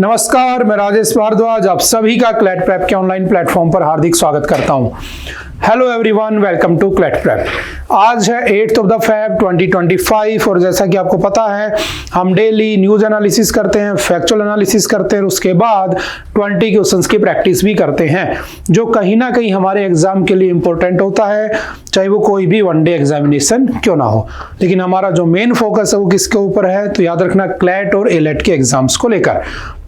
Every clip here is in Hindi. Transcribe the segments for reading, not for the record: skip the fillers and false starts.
नमस्कार, मैं राजेश भारद्वाज आप सभी का क्लैट प्रेप के ऑनलाइन प्लेटफॉर्म पर हार्दिक स्वागत करता हूं। Hello everyone, welcome to CLAT Prep. आज है 8 फेब 2025 और जैसा कि आपको पता है हम डेली न्यूज एनालिसिस करते हैं, फैक्चुअल एनालिसिस करते हैं और उसके बाद 20 क्वेश्चंस की प्रैक्टिस भी करते हैं जो कहीं ना कहीं हमारे एग्जाम के लिए इंपॉर्टेंट होता है, चाहे वो कोई भी वनडे एग्जामिनेशन क्यों ना हो। लेकिन हमारा जो मेन फोकस है वो किसके ऊपर है, तो याद रखना क्लैट और एलेट के एग्जाम्स को लेकर।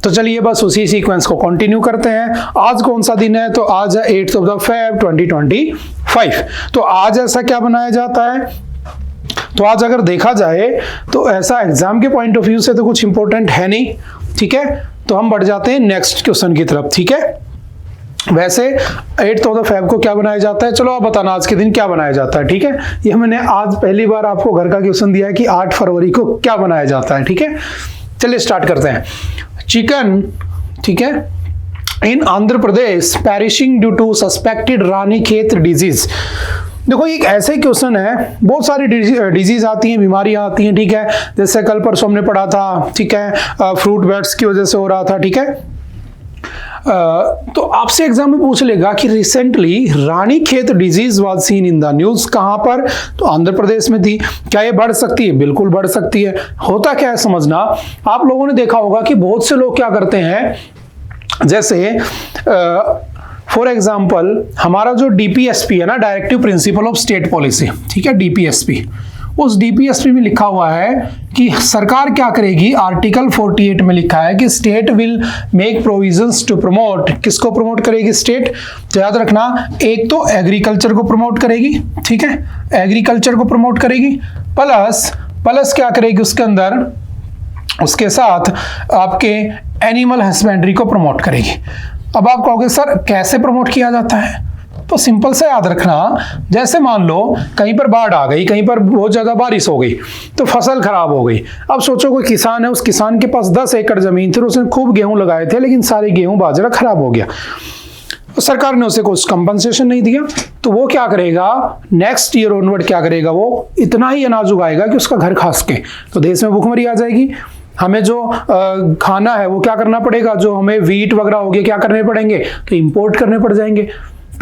तो चलिए बस उसी सीक्वेंस को कंटिन्यू करते हैं। आज कौन सा दिन है, तो आज है 8 फेब 2025। तो आज ऐसा क्या बनाया जाता है, तो आज अगर देखा जाए तो ऐसा एग्जाम के पॉइंट ऑफ व्यू से तो कुछ इंपॉर्टेंट है नहीं। ठीक है, तो हम बढ़ जाते हैं नेक्स्ट क्वेश्चन की तरफ। ठीक है, वैसे 8 फेब को क्या बनाया जाता है, चलो आप बताना आज के दिन क्या बनाया जाता है। ठीक है, ये मैंने आज पहली बार आपको घर का क्वेश्चन दिया है कि 8 फरवरी को क्या बनाया जाता है। ठीक है, चलिए स्टार्ट करते हैं। चिकन, ठीक है, in Andhra Pradesh perishing due to suspected Ranikhet disease. देखो एक ऐसे क्वेश्चन है, बहुत सारी डिजीज आती हैं, बीमारियां आती हैं। ठीक है, जैसे कल परसों हमने पढ़ा था, ठीक है, फ्रूट बैट्स की वजह से हो रहा था। ठीक है, तो आपसे एग्जाम में पूछ लेगा कि recently Ranikhet disease was seen in the news, कहां पर, तो आंध्र प्रदेश में थी। क्या ये बढ़ सकती है, बिल्कुल बढ़ सकती है। होता क्या है समझना, आप लोगों ने देखा होगा कि बहुत से लोग क्या करते हैं, जैसे फॉर एग्जांपल हमारा जो डीपीएसपी है ना, directive principle of state policy, ठीक है, डीपीएसपी, उस डीपीएसपी में लिखा हुआ है कि सरकार क्या करेगी, आर्टिकल 48 में लिखा है कि state will make provisions to promote, किसको प्रमोट करेगी स्टेट, तो याद रखना एक तो एग्रीकल्चर को प्रमोट करेगी, ठीक है, एग्रीकल्चर को प्रमोट करेगी, प्लस क्या करेगी उसके अंदर, उसके साथ आपके एनिमल हस्बेंड्री को प्रमोट करेगी। अब आप कहोगे सर कैसे प्रमोट किया जाता है, तो सिंपल से याद रखना, जैसे मान लो कहीं पर बाढ़ आ गई, कहीं पर बहुत ज्यादा बारिश हो गई तो फसल खराब हो गई। अब सोचो कोई किसान है, उस किसान के पास 10 एकड़ जमीन थी, उसने खूब गेहूं लगाए थे, लेकिन सारे गेहूं बाजरा खराब हो गया, तो सरकार ने उसे कुछ कंपनसेशन नहीं दिया, तो वो क्या करेगा, नेक्स्ट ईयर ऑनवर्ड क्या करेगा, वो इतना ही अनाज उगाएगा कि उसका घर खा सके। तो देश में भूखमरी आ जाएगी। हमें जो खाना है वो क्या करना पड़ेगा, जो हमें वीट वगैरह हो गए क्या करने पड़ेंगे, तो इंपोर्ट करने पड़ जाएंगे।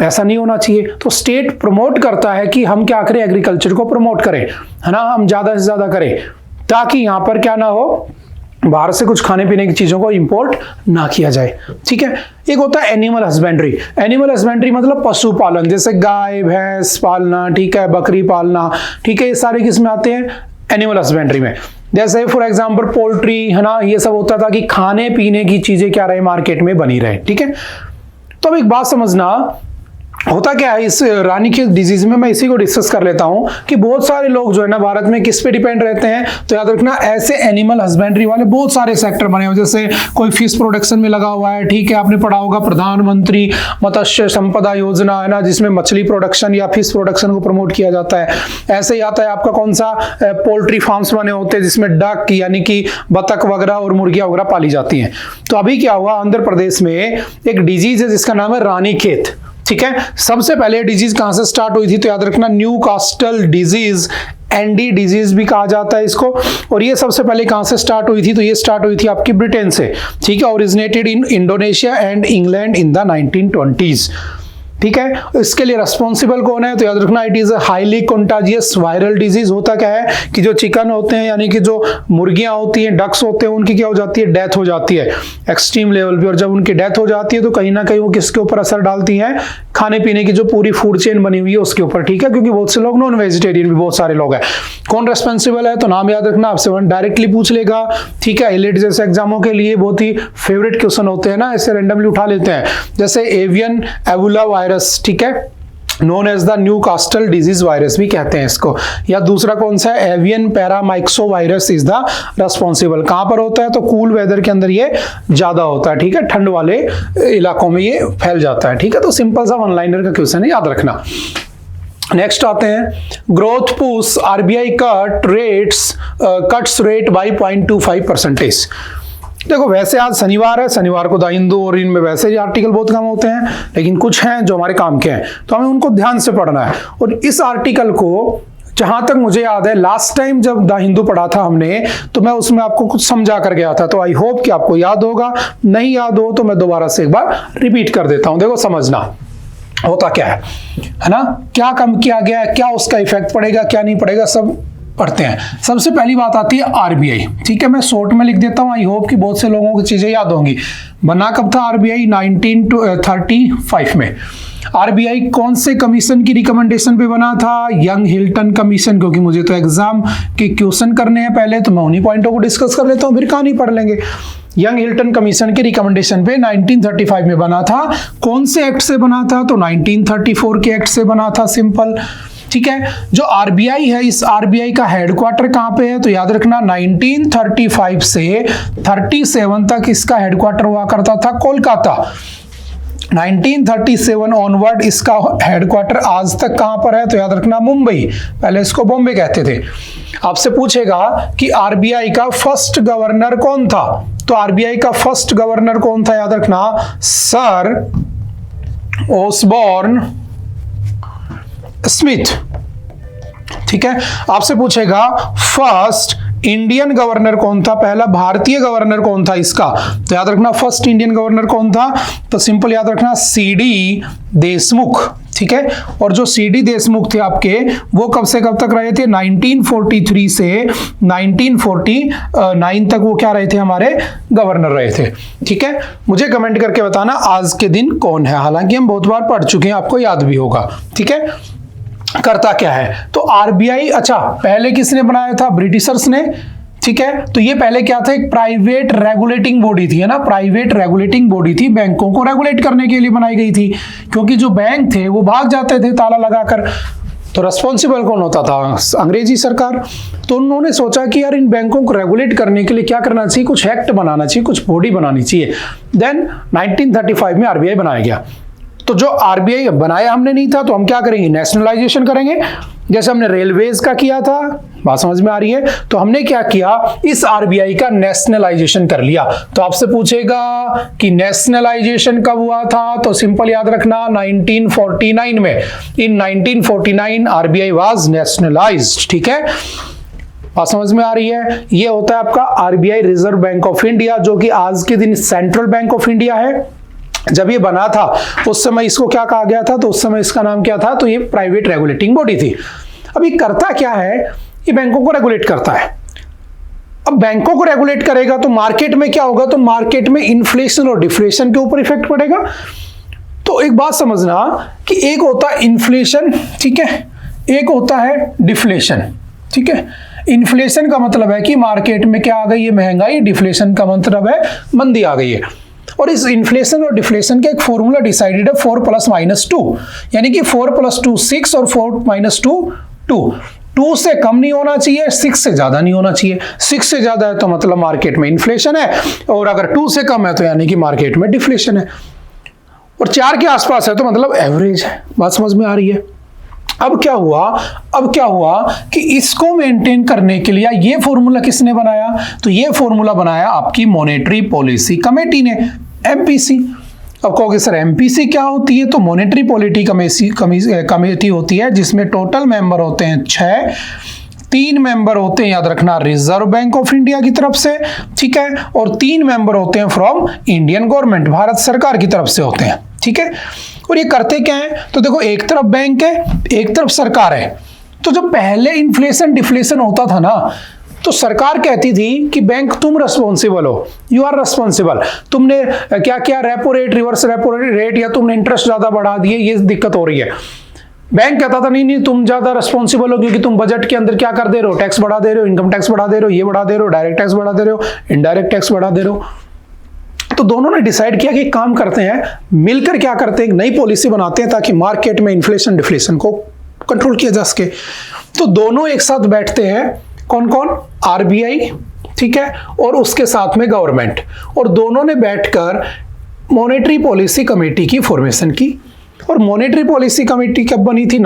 ऐसा नहीं होना चाहिए। तो स्टेट प्रमोट करता है कि हम क्या करें, एग्रीकल्चर को प्रमोट करें, है ना, हम ज्यादा से ज्यादा करें, ताकि यहां पर क्या ना हो, बाहर से कुछ खाने पीने की चीजों को इंपोर्ट ना किया जाए। ठीक है, एक होता है एनिमल हस्बेंड्री। एनिमल हस्बेंड्री मतलब पशुपालन, जैसे गाय भैंस पालना, ठीक है, बकरी पालना, ठीक है, ये सारे किस में आते हैं, एनिमल हस्बेंड्री में। जैसे फॉर एग्जांपल पोल्ट्री, है ना, ये सब होता था कि खाने पीने की चीजें क्या रहे, मार्केट में बनी रहे। ठीक है, तो अब एक बात समझना, होता क्या है इस रानीखेत डिजीज में, मैं इसी को डिस्कस कर लेता हूं कि बहुत सारे लोग जो है ना भारत में किस पे डिपेंड रहते हैं, तो याद रखना ऐसे एनिमल हस्बेंड्री वाले बहुत सारे सेक्टर बने हुए, जैसे कोई फिश प्रोडक्शन में लगा हुआ है, ठीक है, आपने पढ़ा होगा प्रधानमंत्री मत्स्य संपदा योजना, है ना, जिसमें मछली प्रोडक्शन या फिश प्रोडक्शन को प्रमोट किया जाता है। ऐसे ही आता है आपका कौन सा, पोल्ट्री फार्म्स बने होते हैं जिसमें डक यानी कि बतख वगैरह और मुर्गियां वगैरह पाली जाती हैं। तो अभी क्या हुआ, आंध्र प्रदेश में एक डिजीज है जिसका नाम है रानीखेत। ठीक है, सबसे पहले डिजीज कहां से स्टार्ट हुई थी, तो याद रखना न्यू कास्टल डिजीज, एंडी डिजीज भी कहा जाता है इसको। और ये सबसे पहले कहां से स्टार्ट हुई थी, तो ये स्टार्ट हुई थी आपकी ब्रिटेन से। ठीक है, originated in Indonesia and England in the 1920s। ठीक है, इसके लिए रेस्पॉन्सिबल कौन है, तो याद रखना it is a highly contagious viral disease. होता क्या है कि जो चिकन होते हैं यानी कि जो मुर्गियां होती हैं, डक्स होते हैं, उनकी क्या हो जाती है, डेथ हो जाती है एक्सट्रीम लेवल पे। और जब उनकी डेथ हो जाती है तो कहीं ना कहीं वो किसके ऊपर असर डालती हैं, खाने पीने की जो पूरी फूड चेन बनी हुई है उसके ऊपर। ठीक है, क्योंकि बहुत से लोग नॉन वेजिटेरियन भी बहुत सारे लोग हैं। कौन रेस्पॉन्सिबल है, तो नाम याद रखना, आपसे डायरेक्टली पूछ लेगा। ठीक है, एलिट जैसे एग्जामों के लिए बहुत ही फेवरेट क्वेश्चन होते हैं ना, ऐसे रैंडमली उठा लेते हैं, जैसे एवियन एबोला वायरस, ठीक है, known as the Newcastle disease virus भी कहते हैं इसको। या दूसरा कौन सा है, avian paramyxo virus is the responsible. कहां पर होता है, तो कूल वेदर के अंदर ये ज्यादा होता है। ठीक है, ठंड वाले इलाकों में ये फैल जाता है। ठीक है, तो सिंपल सा वन लाइनर का क्वेश्चन है, याद रखना। नेक्स्ट आते हैं, growth push RBI cuts rate by 0.25%। देखो वैसे आज शनिवार है, शनिवार को द हिंदू और इनमें वैसे ही आर्टिकल बहुत कम होते हैं, लेकिन कुछ हैं जो हमारे काम के हैं, तो हमें उनको ध्यान से पढ़ना है। और इस आर्टिकल को जहां तक मुझे याद है लास्ट टाइम जब द हिंदू पढ़ा था हमने, तो मैं उसमें आपको कुछ समझा कर गया था, तो आई होप कि आपको याद होगा। नहीं याद हो तो मैं दोबारा से एक बार रिपीट कर देता हूं। देखो समझना होता क्या है ना, क्या कम किया गया है, क्या उसका इफेक्ट पड़ेगा, क्या नहीं पड़ेगा, सब पढ़ते हैं। सबसे पहली बात आती है आरबीआई। ठीक है, मैं शॉर्ट में लिख देता हूं, आई होप कि बहुत से लोगों को चीजें याद होंगी। बना कब था आरबीआई? 1935 में। आरबीआई कौन से कमीशन की रिकमेंडेशन पे बना था? Young Hilton commission. क्योंकि मुझे तो एग्जाम के क्वेश्चन करने हैं पहले, तो मैं उन्हीं पॉइंटों को डिस्कस कर लेता हूं, फिर कहानी पढ़ लेंगे। यंग हिल्टन कमीशन की रिकमेंडेशन पे 1935 में बना था। कौन से एक्ट से बना था? तो 1934 के एक्ट से बना था, सिंपल। ठीक है, जो आरबीआई है, इस आरबीआई का हेडक्वार्टर कहां पे है? तो याद रखना 1935 से 37 तक इसका हेडक्वार्टर हुआ करता था कोलकाता। 1937 ऑनवर्ड इसका हेडक्वार्टर आज तक कहां पर है? तो याद रखना मुंबई, पहले इसको बॉम्बे कहते थे। आपसे पूछेगा कि आरबीआई का फर्स्ट गवर्नर कौन था? तो आरबीआई का फर्स्ट गवर्नर कौन था? याद रखना सर ऑसबॉर्न स्मिथ। ठीक है, आपसे पूछेगा फर्स्ट इंडियन गवर्नर कौन था? पहला भारतीय गवर्नर कौन था इसका? तो याद रखना फर्स्ट इंडियन गवर्नर कौन था? तो सिंपल याद रखना सीडी देशमुख। ठीक है, और जो सीडी देशमुख थे आपके, वो कब से कब तक रहे थे? 1943 से 1949 तक वो क्या रहे थे? हमारे गवर्नर रहे थे। ठीक है, मुझे कमेंट करके बताना आज के दिन कौन है। हालांकि हम बहुत बार पढ़ चुके हैं, आपको याद भी होगा। ठीक है, करता क्या है? तो आरबीआई, अच्छा पहले किसने बनाया था? ब्रिटिशर्स ने। ठीक है, तो ये पहले क्या था? एक प्राइवेट रेगुलेटिंग बॉडी थी, है ना, प्राइवेट रेगुलेटिंग बॉडी थी, बैंकों को रेगुलेट करने के लिए बनाई गई थी। क्योंकि जो बैंक थे वो भाग जाते थे ताला लगाकर, तो रेस्पॉन्सिबल कौन होता था? अंग्रेजी सरकार। तो उन्होंने सोचा कि यार इन बैंकों को रेगुलेट करने के लिए क्या करना चाहिए? कुछ एक्ट बनाना चाहिए, कुछ बॉडी बनानी चाहिए। देन 1935 में आरबीआई बनाया गया। तो जो आरबीआई बनाया हमने नहीं था, तो हम क्या करेंगे? नेशनलाइजेशन करेंगे, जैसे हमने रेलवेज का किया था। बात समझ में आ रही है? तो हमने क्या किया? इस आरबीआई का नेशनलाइजेशन कर लिया। तो आपसे पूछेगा कि नेशनलाइजेशन कब हुआ था? तो सिंपल याद रखना 1949 में। इन 1949 आरबीआई वाज नेशनलाइज्ड। ठीक है, बात समझ में आ रही है? ये होता है आपका RBI reserve bank of India, जो कि आज के दिन सेंट्रल बैंक ऑफ इंडिया है। जब ये बना था उस समय इसको क्या कहा गया था? तो उस समय इसका नाम क्या था? तो ये प्राइवेट रेगुलेटिंग बॉडी थी। अब ये करता क्या है? ये बैंकों को रेगुलेट करता है। अब बैंकों को रेगुलेट करेगा तो मार्केट में क्या होगा? तो मार्केट में इन्फ्लेशन और डिफ्लेशन के ऊपर इफेक्ट पड़ेगा। तो एक बात समझना कि एक होता है इन्फ्लेशन, ठीक है, एक होता है डिफ्लेशन। ठीक है, इन्फ्लेशन का मतलब है कि मार्केट में क्या आ गई है? महंगाई। डिफ्लेशन का मतलब है मंदी आ गई है। और इस इन्फ्लेशन और डिफ्लेशन का एक फॉर्मूला डिसाइडेड है 4 + -2, यानी कि 4 + 2 6 और 4 - 2 2। 2 से कम नहीं होना चाहिए, 6 से ज्यादा नहीं होना चाहिए। 6 से ज्यादा है तो मतलब मार्केट में इन्फ्लेशन है, और अगर 2 से कम है तो यानी कि मार्केट में डिफ्लेशन है। और 4 के आसपास है तो मतलब एवरेज है। बात समझ में आ रही है? अब क्या हुआ कि इसको मेंटेन करने के लिए ये फॉर्मूला किसने बनाया? तो ये फॉर्मूला बनाया आपकी मॉनेटरी पॉलिसी कमेटी ने, एमपीसी। अब कहोगे सर एमपीसी क्या होती है? तो मॉनेटरी पॉलिसी कमेटी होती है जिसमें टोटल मेंबर होते हैं 6। 3 मेंबर होते हैं, याद रखना, रिजर्व बैंक ऑफ इंडिया की तरफ से। ठीक है, और 3 मेंबर होते हैं फ्रॉम इंडियन गवर्नमेंट, भारत सरकार की तरफ से होते हैं। ठीक है, और ये करते क्या है? तो देखो, एक तरफ बैंक है, एक तरफ सरकार है। तो जब पहले इन्फ्लेशन डिफ्लेशन होता था ना, तो सरकार कहती थी कि बैंक तुम रिस्पॉन्सिबल हो, यू आर रिस्पॉन्सिबल। तुमने क्या किया? Repo rate, reverse repo rate, या तुमने इंटरेस्ट ज्यादा बढ़ा दिए, ये दिक्कत हो रही है। बैंक कहता था नहीं तुम ज्यादा रिस्पॉन्सिबल हो, क्योंकि तुम बजट के अंदर क्या कर दे रहे हो? टैक्स बढ़ा दे रहे हो, इनकम टैक्स बढ़ा दे रहे हो, ये बढ़ा दे रहे हो, डायरेक्ट टैक्स बढ़ा दे रहे हो, इनडायरेक्ट टैक्स बढ़ा दे रहे हो। तो दोनों ने डिसाइड किया कि काम करते हैं, मिलकर क्या करते हैं? एक नई पॉलिसी बनाते हैं ताकि मार्केट में इन्फ्लेशन डिफ्लेशन को कंट्रोल किया जा सके। तो दोनों एक साथ बैठते हैं, कौन कौन? आरबीआई, ठीक है, और उसके साथ में गवर्नमेंट, और दोनों ने बैठकर मॉनेटरी पॉलिसी कमेटी की फॉर्मेशन की। और मॉनेटरी पॉलिसी कमेटी कब बनी थी?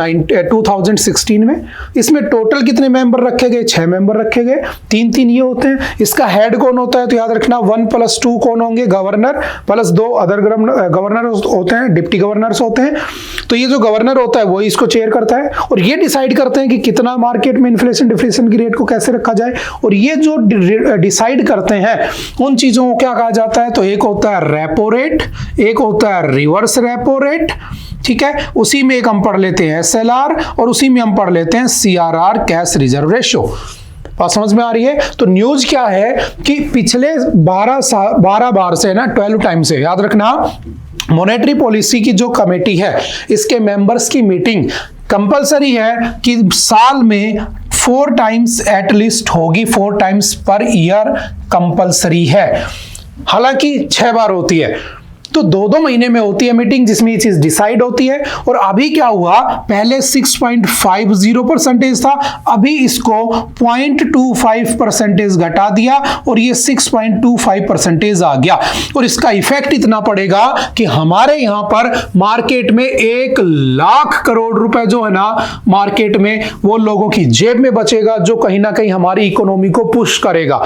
2016 में। इसमें टोटल कितने मेंबर रखे गए? 6 मेंबर रखे गए, 3-3 ये होते हैं। इसका हेड कौन होता है? तो याद रखना 1+2 कौन होंगे? गवर्नर प्लस 2 अदर गवर्नर होते हैं, डिप्टी गवर्नर्स होते हैं। तो ये जो गवर्नर होता है वो इसको चेयर करता है और ये डिसाइड करते हैं कि कितना मार्केट में इन्फ्लेशन डिफ्लेशन की रेट को कैसे रखा जाए। और ये जो डिसाइड करते हैं उन चीजों को क्या कहा जाता है? तो एक होता है रेपो रेट, एक होता है रिवर्स रेपो रेट, ठीक है। उसी में एक हम पढ़ लेते हैं SLR और उसी में हम पढ़ लेते हैं CRR, कैश रिजर्व रेशियो। बात समझ में आ रही है? तो न्यूज क्या है कि पिछले 12 बार से ना 12 टाइम से, याद रखना, मॉनेटरी पॉलिसी की जो कमेटी है इसके मेंबर्स की मीटिंग कंपलसरी है कि साल में 4 टाइम्स एटलीस्ट होगी, 4 टाइम्स पर ईयर कंपलसरी है। हालांकि 6 बार होती है, तो 2-2 महीने में होती है मीटिंग जिसमें ये चीज डिसाइड होती है। और अभी क्या हुआ, पहले 6.50% था, अभी इसको 0.25% घटा दिया और ये 6.25% आ गया। और इसका इफेक्ट इतना पड़ेगा कि हमारे यहां पर मार्केट में 1 लाख करोड़ रुपए जो है ना मार्केट में, वो लोगों की जेब में बचेगा, जो कहीं ना कहीं हमारी इकोनॉमी को पुश करेगा।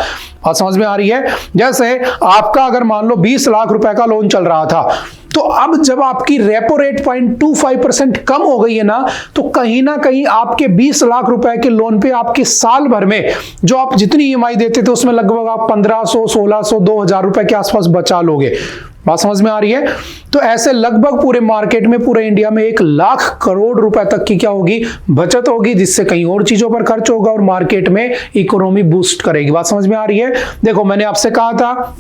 बात समझ में आ रही है? जैसे आपका अगर मान लो 20 लाख रुपए का लोन चल रहा था, तो अब जब आपकी रेपो रेट 0.25% कम हो गई है ना, तो कहीं ना कहीं आपके 20 लाख रुपए के लोन पे आपके साल भर में जो आप जितनी EMI देते थे उसमें लगभग आप 1500, 1600, 2000 रुपए के आसपास बचा लोगे। बात समझ में आ रही है? तो ऐसे लगभग पूरे मार्केट में, पूरे इंडिया में 1 लाख करोड़ रुपए तक की क्या होगी? बचत होगी, जिससे कहीं और चीजों पर खर्च होगा और मार्केट में इकोनॉमी बूस्ट करेगी। बात समझ में आ रही है? देखो, मैंने आपसे कहा था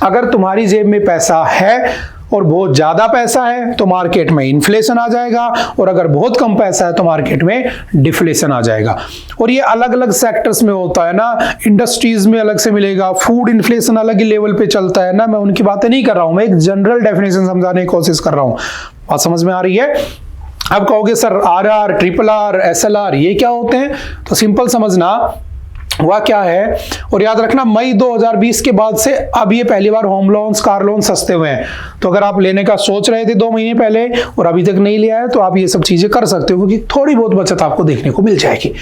अगर तुम्हारी जेब में पैसा है और बहुत ज्यादा पैसा है तो मार्केट में इन्फ्लेशन आ जाएगा, और अगर बहुत कम पैसा है तो मार्केट में डिफ्लेशन आ जाएगा। और ये अलग अलग सेक्टर्स में होता है ना, इंडस्ट्रीज में अलग से मिलेगा, फूड इन्फ्लेशन अलग ही लेवल पे चलता है ना। मैं उनकी बातें नहीं कर रहा हूं, मैं एक जनरल डेफिनेशन समझाने की कोशिश कर रहा हूं। बात समझ में आ रही है? अब कहोगे सर RR, RRR, SLR ये क्या होते हैं? तो सिंपल समझना, वह क्या है। और याद रखना, मई 2020 के बाद से अब ये पहली बार होम लोन्स, कार लोन सस्ते हुए हैं। तो अगर आप लेने का सोच रहे थे 2 महीने पहले और अभी तक नहीं लिया है, तो आप ये सब चीजें कर सकते हो, क्योंकि थोड़ी बहुत बचत आपको देखने को मिल जाएगी।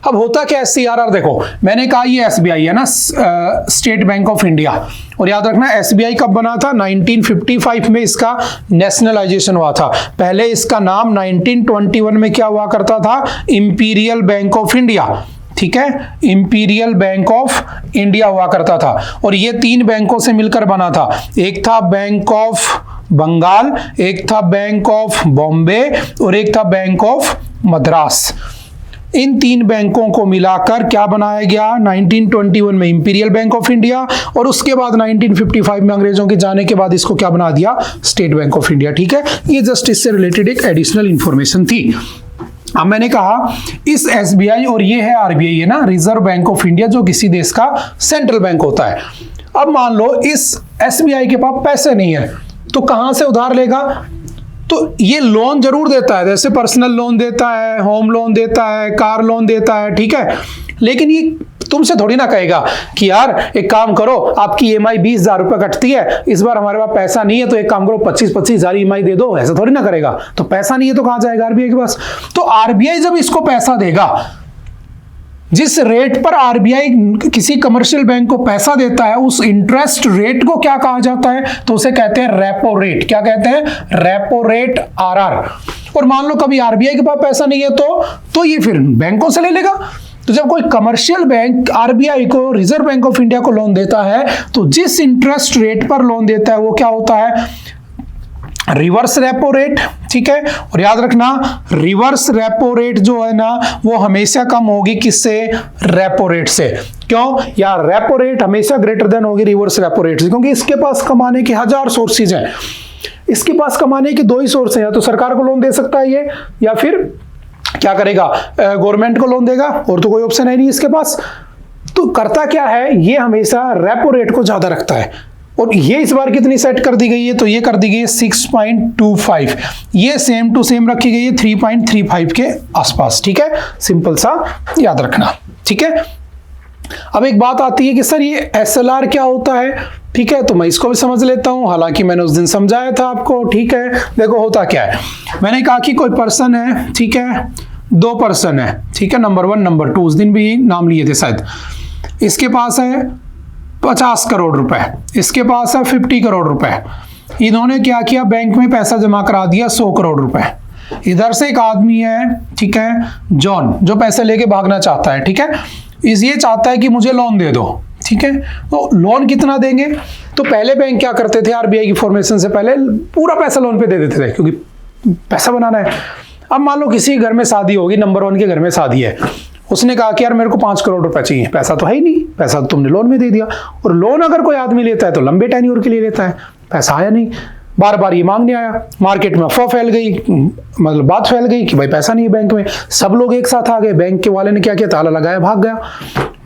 अब होता क्या है CRR? देखो, मैंने कहा ये SBI है ना, स्टेट बैंक ऑफ इंडिया। और याद रखना SBI कब बना था? 1955 में इसका नेशनलाइजेशन हुआ था। पहले इसका नाम 1921 में क्या हुआ करता था? इंपीरियल बैंक ऑफ इंडिया, ठीक है, इंपीरियल बैंक ऑफ इंडिया हुआ करता था। और ये 3 बैंकों से मिलकर बना था। एक था बैंक ऑफ बंगाल, एक था बैंक ऑफ बॉम्बे और एक था बैंक ऑफ मद्रास। इन 3 बैंकों को मिलाकर क्या बनाया गया? 1921 में इंपीरियल बैंक ऑफ इंडिया, और उसके बाद 1955 में अंग्रेजों के जाने के बाद इसको क्या बना दिया? स्टेट बैंक ऑफ इंडिया, ठीक है। ये जस्ट इससे रिलेटेड एक एडिशनल इंफॉर्मेशन थी। अब मैंने कहा इस SBI और ये है RBI है ना, रिजर्व बैंक ऑफ इंडिया, जो किसी देश का सेंट्रल बैंक होता है। अब मान लो इस SBI के पास पैसे नहीं है, तो कहां से उधार लेगा? तो ये लोन जरूर देता है, जैसे पर्सनल लोन देता है, होम लोन देता है, कार लोन देता है, ठीक है। लेकिन ये तुमसे थोड़ी ना कहेगा कि यार एक काम करो, आपकी EMI 20,000 रुपए कटती है, इस बार हमारे पास पैसा नहीं है, तो एक काम करो 25,000 EMI दे दो। ऐसा थोड़ी ना करेगा। तो पैसा नहीं है तो कहां जाएगा? RBI के पास। तो RBI जब इसको पैसा देगा, जिस रेट पर RBI किसी कमर्शियल बैंक को पैसा देता है, उस इंटरेस्ट रेट को क्या कहा जाता है? तो उसे कहते हैं रेपो रेट। क्या कहते हैं? Repo rate, RR। और मान लो कभी RBI के पास पैसा नहीं है तो ये फिर बैंकों से ले लेगा। तो जब कोई कमर्शियल बैंक RBI को, रिजर्व बैंक ऑफ इंडिया को लोन देता है, तो जिस इंटरेस्ट रेट पर लोन देता है वो क्या होता है? रिवर्स रेपो रेट, ठीक है। और याद रखना, रिवर्स रेपो रेट जो है ना, वो हमेशा कम होगी किससे? रेपो रेट से। क्यों? यार रेपो रेट हमेशा ग्रेटर देन होगी रिवर्स रेपो रेट से, क्योंकि इसके पास कमाने के 1000 सोर्सेज हैं। इसके पास कमाने के 2 ही सोर्स हैं, या तो सरकार को लोन दे सकता है ये, या फिर क्या करेगा? गवर्नमेंट को लोन देगा, और तो कोई ऑप्शन है नहीं इसके पास। तो करता क्या है? ये हमेशा रेपो रेट को ज्यादा रखता है। और ये इस बार कितनी सेट कर दी गई है? तो ये कर दी गई है 6.25। ये सेम टू सेम रखी गई है 3.35 के आसपास, ठीक है। सिंपल सा याद रखना, ठीक है। अब एक बात आती है कि सर ये SLR क्या होता है? ठीक है, तो मैं इसको भी समझ लेता हूं, हालांकि मैंने उस दिन समझाया था आपको। ठीक है, देखो होता क्या है, मैंने कहा कि कोई पर्सन है, ठीक है, 2 पर्सन है, ठीक है, नंबर 1 नंबर 2, उस दिन भी नाम लिए थे शायद। इसके पास है 50 करोड़ रुपए, इसके पास है 50 करोड़ रुपए। इन्होंने क्या किया, बैंक में पैसा जमा करा दिया 100 करोड़ रुपए। इधर से एक आदमी है, ठीक है, जॉन, जो पैसे लेके भागना चाहता है, ठीक है, ये चाहता है कि मुझे लोन दे दो, ठीक है। तो लोन कितना देंगे, तो पहले बैंक क्या करते थे, आरबीआई की फॉर्मेशन से पहले पूरा पैसा लोन पे दे देते थे, क्योंकि पैसा बनाना है। अब मान लो किसी घर में शादी होगी, नंबर 1 के घर में शादी है, उसने कहा कि यार मेरे को 5 करोड़ रुपए चाहिए, पैसा तो है ही नहीं, पैसा तो तुमने लोन में दे दिया। और लोन अगर कोई आदमी लेता है तो लंबे टेन्योर के लिए लेता है, पैसा आया नहीं, बार बार ये मांगने आया, मार्केट में अफवाह फैल गई, मतलब बात फैल गई कि भाई पैसा नहीं है बैंक में, सब लोग एक साथ आ गए, बैंक के वाले ने क्या किया, ताला लगाया, भाग गया।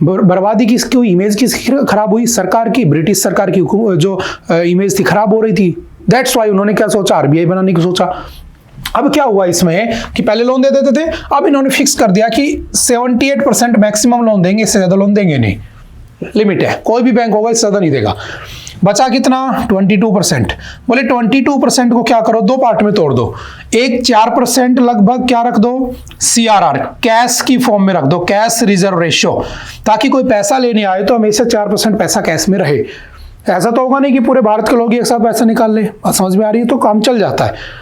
बर्बादी किसकी हुई, इमेज किसकी खराब हुई, सरकार की, ब्रिटिश सरकार की जो इमेज थी खराब हो रही थी। दैट्स वाई उन्होंने क्या सोचा, आरबीआई बनाने की सोचा। अब क्या हुआ इसमें कि पहले लोन दे देते थे, अब इन्होंने फिक्स कर दिया कि 78% मैक्सिमम लोन देंगे, इससे ज्यादा लोन देंगे नहीं, लिमिट है, कोई भी बैंक होगा इससे ज्यादा नहीं देगा। बचा कितना, 22%। बोले 22% को क्या करो, 2 पार्ट में तोड़ दो, एक 4% लगभग क्या रख दो, CRR, कैश की फॉर्म में रख दो, कैश रिजर्व रेशियो, ताकि कोई पैसा लेने आए तो हमेशा 4% पैसा कैश में रहे। ऐसा तो होगा नहीं कि पूरे भारत के लोग एक साथ पैसा निकाल ले, समझ में आ रही है, तो काम चल जाता है।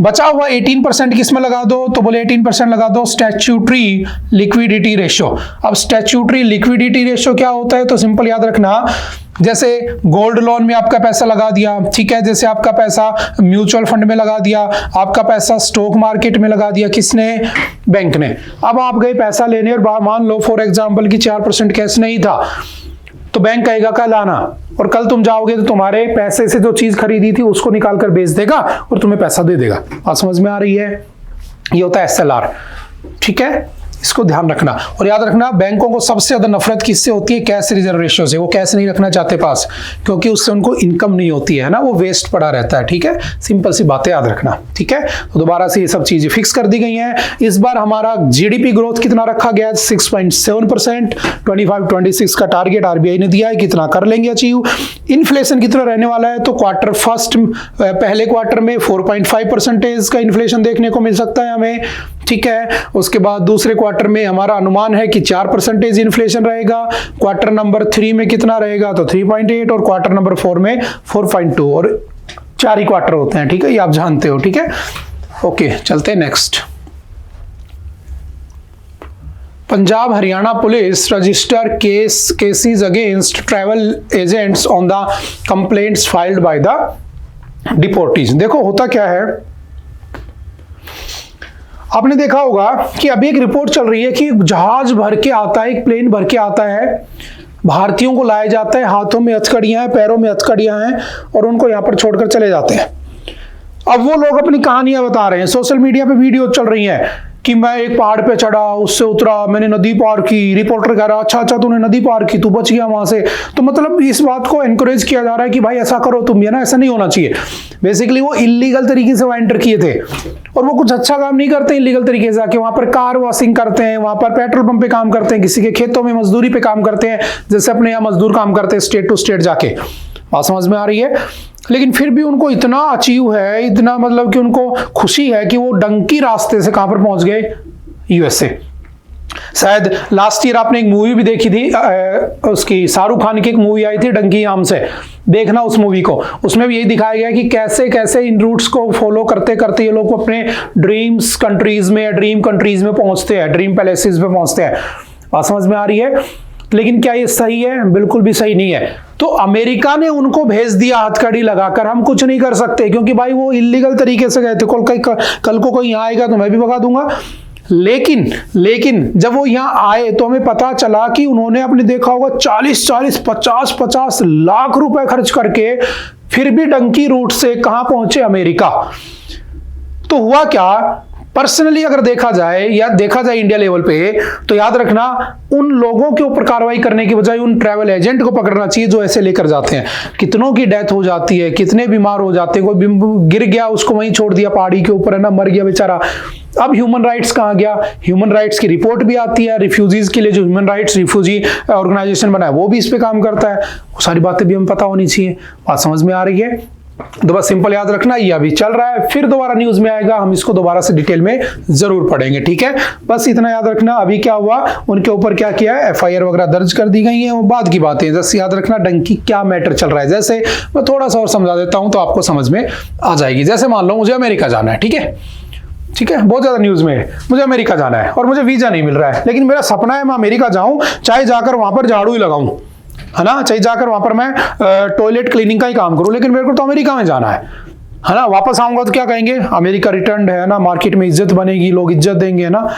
बचा हुआ 18% किसमें लगा दो, तो बोले 18% लगा दो स्टैट्यूटरी लिक्विडिटी रेशियो। अब स्टैट्यूटरी लिक्विडिटी रेशियो क्या होता है, तो सिंपल याद रखना, जैसे गोल्ड लोन में आपका पैसा लगा दिया, ठीक है, जैसे आपका पैसा म्यूचुअल फंड में लगा दिया, आपका पैसा स्टॉक मार्केट में लगा दिया, किसने, बैंक ने। अब आप गए पैसा लेने और मान लो फॉर एग्जाम्पल कि 4% कैश नहीं था, तो बैंक कहेगा कल आना, और कल तुम जाओगे तो तुम्हारे पैसे से जो चीज खरीदी थी उसको निकाल कर बेच देगा और तुम्हें पैसा दे देगा। बात समझ में आ रही है, ये होता है SLR, ठीक है, इसको ध्यान रखना। और याद रखना, बैंकों को सबसे ज्यादा नफरत किससे होती है, कैश रिजर्व रेशियो से। वो कैश नहीं रखना चाहते पास, क्योंकि उससे उनको इनकम नहीं होती है ना, वो वेस्ट पड़ा रहता है, ठीक है, सिंपल सी बातें याद रखना, ठीक है। तो दोबारा से ये सब चीजें फिक्स कर दी गई हैं। इस बार हमारा जीडीपी ग्रोथ कितना रखा गया है, 6.7%, 25-26 का टारगेट आरबीआई ने दिया है, कितना कर लेंगे अचीव। इन्फ्लेशन कितना रहने वाला है, तो पहले क्वार्टर में 4.5% का इन्फ्लेशन देखने को मिल सकता है हमें, ठीक है। उसके बाद दूसरे क्वार्टर में हमारा अनुमान है कि 4% इन्फ्लेशन रहेगा, क्वार्टर नंबर 3 में कितना रहेगा, तो 3.8, और क्वार्टर नंबर 4 में 4.2, और 4 ही क्वार्टर होते हैं, ठीक है, ये आप जानते हो, ठीक है। ओके, चलते हैं next. Punjab Haryana police register cases against travel agents on the complaints filed by the deportees. देखो होता क्या है, आपने देखा होगा कि अभी एक रिपोर्ट चल रही है कि जहाज भर के आता है, एक प्लेन भर के आता है, भारतीयों को लाया जाता है, हाथों में हथकड़ियां हैं, पैरों में हथकड़ियां हैं, और उनको यहां पर छोड़कर चले जाते हैं। अब वो लोग अपनी कहानियां बता रहे हैं, सोशल मीडिया पे वीडियो चल रही हैं कि मैं एक पहाड़ पे चढ़ा, उससे उतरा, मैंने नदी पार की, रिपोर्टर कह रहा अच्छा तूने नदी पार की, तू बच गया वहां से। तो मतलब इस बात को एनकरेज किया जा रहा है कि भाई ऐसा करो तुम, ये ना, ऐसा नहीं होना चाहिए। बेसिकली वो इलीगल तरीके से वहां एंटर किए थे, और वो कुछ अच्छा काम नहीं करते इलीगल तरीके से आके, वहां पर कार वॉशिंग करते हैं, वहां पर पेट्रोल पंप पे काम करते हैं, किसी के खेतों में मजदूरी पे काम करते हैं, जैसे अपने यहाँ मजदूर काम करते हैं स्टेट टू स्टेट जाके। बात समझ में आ रही है, लेकिन फिर भी उनको इतना अचीव है, इतना मतलब कि उनको खुशी है कि वो डंकी रास्ते से कहां पर पहुंच गए, यूएसए। शायद लास्ट ईयर आपने एक मूवी भी देखी थी, उसकी शाहरुख खान की एक मूवी आई थी डंकी नाम से, देखना उस मूवी को। उसमें भी यही दिखाया गया कि कैसे कैसे इन रूट्स को फॉलो करते करते ये लोग अपने ड्रीम्स कंट्रीज में, ड्रीम कंट्रीज में पहुंचते हैं, ड्रीम पैलेसेस में पहुंचते हैं। बात समझ में आ रही है, लेकिन क्या ये सही है, बिल्कुल भी सही नहीं है। तो अमेरिका ने उनको भेज दिया हथकड़ी लगाकर, हम कुछ नहीं कर सकते, क्योंकि भाई वो इलीगल तरीके से गए थे। कल को कोई यहाँ आएगा तो मैं भी भगा दूंगा। लेकिन जब वो यहाँ आए तो हमें पता चला कि उन्होंने अपने देखा होगा 40-40, 50-50 लाख रुपए खर्च करके फिर भी डंकी रूट से कहां पहुंचे, अमेरिका। तो हुआ क्या, पर्सनली अगर देखा जाए या देखा जाए इंडिया लेवल पे, तो याद रखना उन लोगों के ऊपर कार्रवाई करने की बजाय उन ट्रैवल एजेंट को पकड़ना चाहिए जो ऐसे लेकर जाते हैं। कितनों की डेथ हो जाती है, कितने बीमार हो जाते हैं, कोई गिर गया उसको वहीं छोड़ दिया पहाड़ी के ऊपर, है ना, मर गया बेचारा। अब ह्यूमन राइट्स कहाँ गया? ह्यूमन राइट्स की रिपोर्ट भी आती है, रिफ्यूजीज के लिए जो ह्यूमन राइट्स रिफ्यूजी ऑर्गेनाइजेशन बना है वो भी इस पे काम करता है। वो सारी बातें भी हमें पता होनी चाहिए। बात समझ में आ रही है? तो बस सिंपल याद रखना, ये अभी चल रहा है, फिर दोबारा न्यूज में आएगा, हम इसको दोबारा से डिटेल में जरूर पढ़ेंगे, ठीक है। बस इतना याद रखना। अभी क्या हुआ, उनके ऊपर क्या किया है, FIR वगैरह दर्ज कर दी गई है, वो बाद की बातें। जैसे याद रखना डंकी क्या मैटर चल रहा है। जैसे मैं थोड़ा सा और समझा देता हूं तो आपको समझ में आ जाएगी। जैसे मान लो मुझे अमेरिका जाना है, ठीक है, बहुत ज्यादा न्यूज में है, मुझे अमेरिका जाना है और मुझे वीजा नहीं मिल रहा है, लेकिन मेरा सपना है मैं अमेरिका जाऊं, चाहे जाकर वहां पर झाड़ू ही लगाऊं, है ना, चाहे जाकर वहां पर मैं टॉयलेट क्लीनिंग का ही काम करूं, लेकिन मेरे को तो अमेरिका में जाना है ना। वापस आऊंगा तो क्या कहेंगे, अमेरिका रिटर्न है ना, मार्केट में इज्जत बनेगी, लोग इज्जत देंगे, है ना।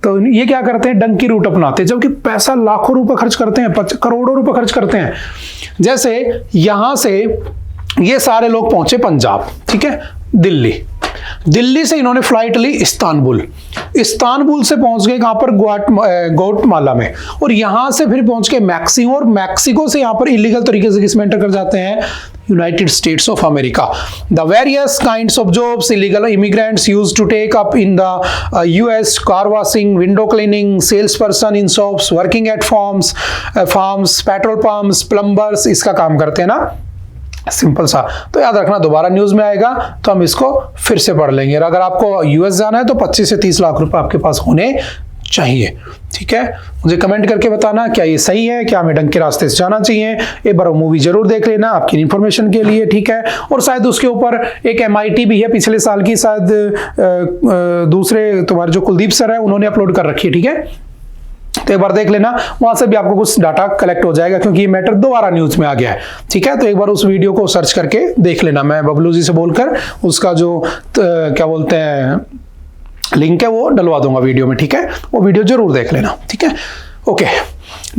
तो ये क्या करते हैं, डंकी रूट अपनाते हैं, जबकि पैसा लाखों रुपए खर्च करते हैं, करोड़ों रुपए खर्च करते हैं। जैसे यहां से ये सारे लोग पहुंचे पंजाब, ठीक है, दिल्ली से इन्होंने फ्लाइट ली इस्तांबुल से पहुंच गए कहां पर, ग्वाटेमाला में, और यहां से फिर पहुंच के मैक्सिको, और मैक्सिको से यहां पर इलीगल तरीके से किस में एंटर कर जाते हैं, United States of America. The various kinds of jobs illegal immigrants used to take up in the US, car washing, window cleaning, sales person in shops, working at farms, petrol pumps, plumbers, इसका काम करते हैं ना, सिंपल सा। तो याद रखना दोबारा न्यूज में आएगा तो हम इसको फिर से पढ़ लेंगे। अगर आपको US जाना है तो 25 से 30 लाख रुपए आपके पास होने चाहिए, ठीक है। मुझे कमेंट करके बताना क्या ये सही है, क्या हमें ढंग के रास्ते से जाना चाहिए। एक बार मूवी जरूर देख लेना आपकी इन्फॉर्मेशन के लिए, ठीक है। और शायद उसके ऊपर एक MIT भी है पिछले साल की, शायद दूसरे तुम्हारे जो कुलदीप सर है उन्होंने अपलोड कर रखी है, ठीक है। तो एक बार देख लेना, वहां से भी आपको कुछ डाटा कलेक्ट हो जाएगा, क्योंकि ये मैटर दोबारा न्यूज में आ गया है, ठीक है। तो एक बार उस वीडियो को सर्च करके देख लेना। मैं बबलू जी से बोलकर उसका जो क्या बोलते हैं लिंक है वो डलवा दूंगा वीडियो में, ठीक है। वो वीडियो जरूर देख लेना, ठीक है। ओके,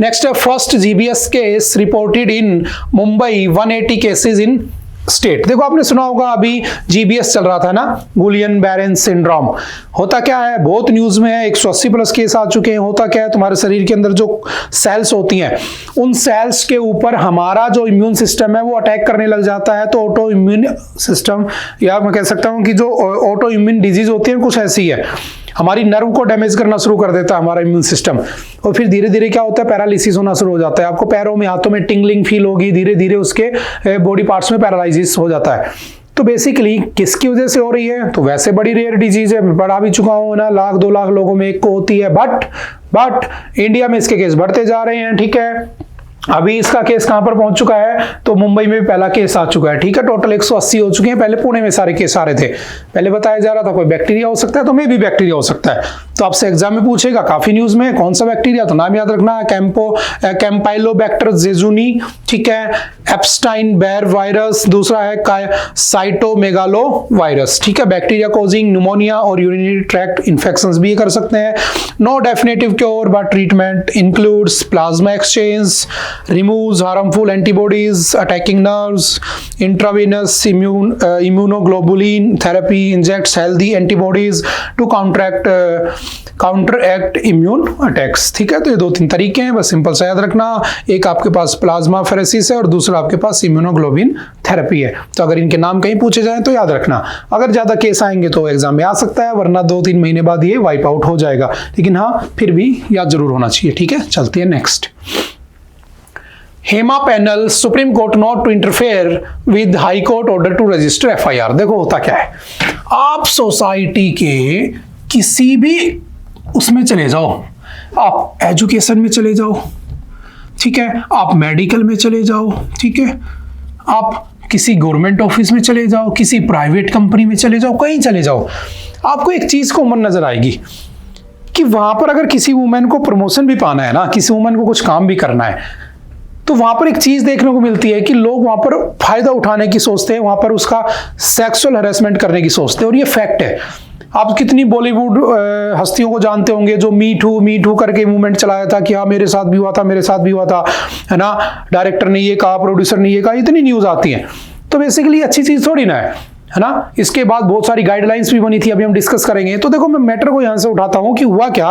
नेक्स्ट है first GBS case reported in Mumbai, 180 cases in state. देखो आपने सुना होगा अभी GBS चल रहा था ना, गुलियन बैरेंस सिंड्रोम। होता क्या है, बहुत न्यूज में है, 180 प्लस केस आ चुके हैं। होता क्या है, तुम्हारे शरीर के अंदर जो सेल्स होती हैं, उन सेल्स के ऊपर हमारा जो इम्यून सिस्टम है वो अटैक करने लग जाता है। तो ऑटो इम्यून सिस्टम, या मैं कह सकता हूं कि जो ऑटो इम्यून डिजीज होती है कुछ ऐसी है, हमारी नर्व को डैमेज करना शुरू कर देता है हमारा इम्यून सिस्टम, और फिर धीरे धीरे क्या होता है, पैरालिसिस होना शुरू हो जाता है। आपको पैरों में, हाथों में टिंगलिंग फील होगी, धीरे धीरे उसके बॉडी पार्ट्स में पैरालिसिस हो जाता है। तो बेसिकली किसकी वजह से हो रही है, तो वैसे बड़ी रेयर डिजीज है, मैं पढ़ा भी चुका हूं ना, 1-2 लाख लोगों में एक को होती है, बट इंडिया में इसके केस बढ़ते जा रहे हैं, ठीक है। अभी इसका केस कहां पर पहुंच चुका है, तो मुंबई में भी पहला केस आ चुका है, ठीक है। टोटल 180 हो चुके हैं। पहले पुणे में सारे केस आ रहे थे, पहले बताया जा रहा था कोई बैक्टीरिया हो सकता है, तो मे भी बैक्टीरिया हो सकता है। तो आपसे एग्जाम में पूछेगा, काफी न्यूज में, कौन सा बैक्टीरिया, तो नाम याद रखना, कैम्पाइलोबैक्टर जेजुनी, ठीक है, एप्स्टाइन बेयर वायरस, दूसरा है साइटोमेगालो वायरस, ठीक है। बैक्टीरिया कॉजिंग न्यूमोनिया और यूरिनरी ट्रैक्ट इन्फेक्शंस भी कर सकते हैं। No definitive cure but treatment includes plasma exchange, removes harmful antibodies attacking nerves, intravenous immunoglobulin therapy injects healthy antibodies to counteract immune attacks, ठीक है। तो ये 2-3 तरीके हैं, बस सिंपल सा याद रखना। एक आपके पास प्लाज्मा फेरेसिस है और दूसरा आपके पास इम्यूनोग्लोबिन थेरेपी है। तो अगर इनके नाम कहीं पूछे जाएं तो याद रखना। अगर ज्यादा केस आएंगे तो एग्जाम में आ सकता है, वरना 2-3 महीने बाद ये वाइप आउट हो जाएगा, लेकिन हाँ फिर भी याद जरूर होना चाहिए, ठीक है। चलते हैं next. Hema panel supreme court not to interfere with high court order to register FIR। देखो होता क्या है, आप सोसाइटी के किसी भी उसमें चले जाओ, आप एजुकेशन में चले जाओ, ठीक है, आप मेडिकल में चले जाओ, ठीक है, आप किसी गवर्नमेंट ऑफिस में चले जाओ, किसी प्राइवेट कंपनी में चले जाओ, कहीं चले जाओ, आपको एक चीज कॉमन नजर आएगी कि वहां पर अगर किसी वुमेन को प्रमोशन भी पाना है ना, किसी वुमेन को कुछ काम भी करना है, तो वहां पर एक चीज देखने को मिलती है कि लोग वहां पर फायदा उठाने की सोचते हैं, वहां पर उसका सेक्सुअल हैरेसमेंट करने की सोचते हैं। और ये फैक्ट है। आप कितनी बॉलीवुड हस्तियों को जानते होंगे जो मी टू करके मूवमेंट चलाया था कि हाँ मेरे साथ भी हुआ था, मेरे साथ भी हुआ था, है ना, डायरेक्टर ने ये कहा, प्रोड्यूसर ने ये कहा, इतनी न्यूज आती है। तो बेसिकली अच्छी चीज थोड़ी ना है। है ना। इसके बाद बहुत सारी गाइडलाइंस भी बनी थी, अभी हम डिस्कस करेंगे। तो देखो मैं मैटर को यहां से उठाता हूं कि हुआ क्या।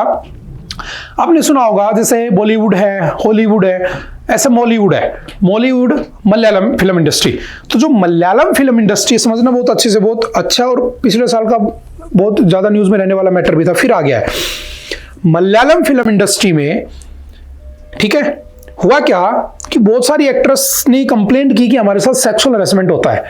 आपने सुना होगा जैसे बॉलीवुड है, हॉलीवुड है, ऐसे मॉलीवुड है। Mollywood Malayalam film industry. तो जो मलयालम फिल्म इंडस्ट्री समझना बहुत अच्छे से, बहुत अच्छा, और पिछले साल का बहुत ज्यादा न्यूज में रहने वाला मैटर भी था, फिर आ गया है। मलयालम फिल्म इंडस्ट्री में, ठीक है, हुआ क्या कि बहुत सारी एक्ट्रेस ने कंप्लेंट की कि हमारे साथ सेक्सुअल हैरेसमेंट होता है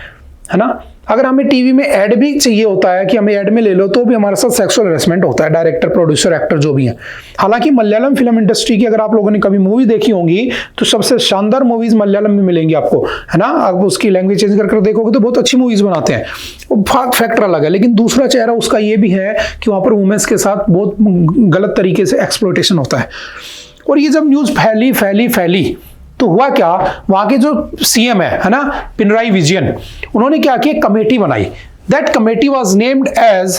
ना। अगर हमें टीवी में ऐड भी चाहिए होता है कि हमें ऐड में ले लो, तो भी हमारे साथ सेक्सुअल हैरेसमेंट होता है, डायरेक्टर, प्रोड्यूसर, एक्टर जो भी है। हालांकि मलयालम फिल्म इंडस्ट्री की अगर आप लोगों ने कभी मूवी देखी होंगी तो सबसे शानदार मूवीज मलयालम में मिलेंगी आपको, है ना। आप उसकी लैंग्वेज चेंज करके देखोगे तो बहुत अच्छी मूवीज बनाते हैं, वो फैक्टर अलग है। लेकिन दूसरा चेहरा उसका ये भी है कि वहां पर वुमेन्स के साथ बहुत गलत तरीके से एक्सप्लॉयटेशन होता है। और ये जब न्यूज फैली तो हुआ क्या, वहां के जो सीएम है ना, पिनराई विजयन, उन्होंने क्या किया, कमेटी बनाई। That committee was named as,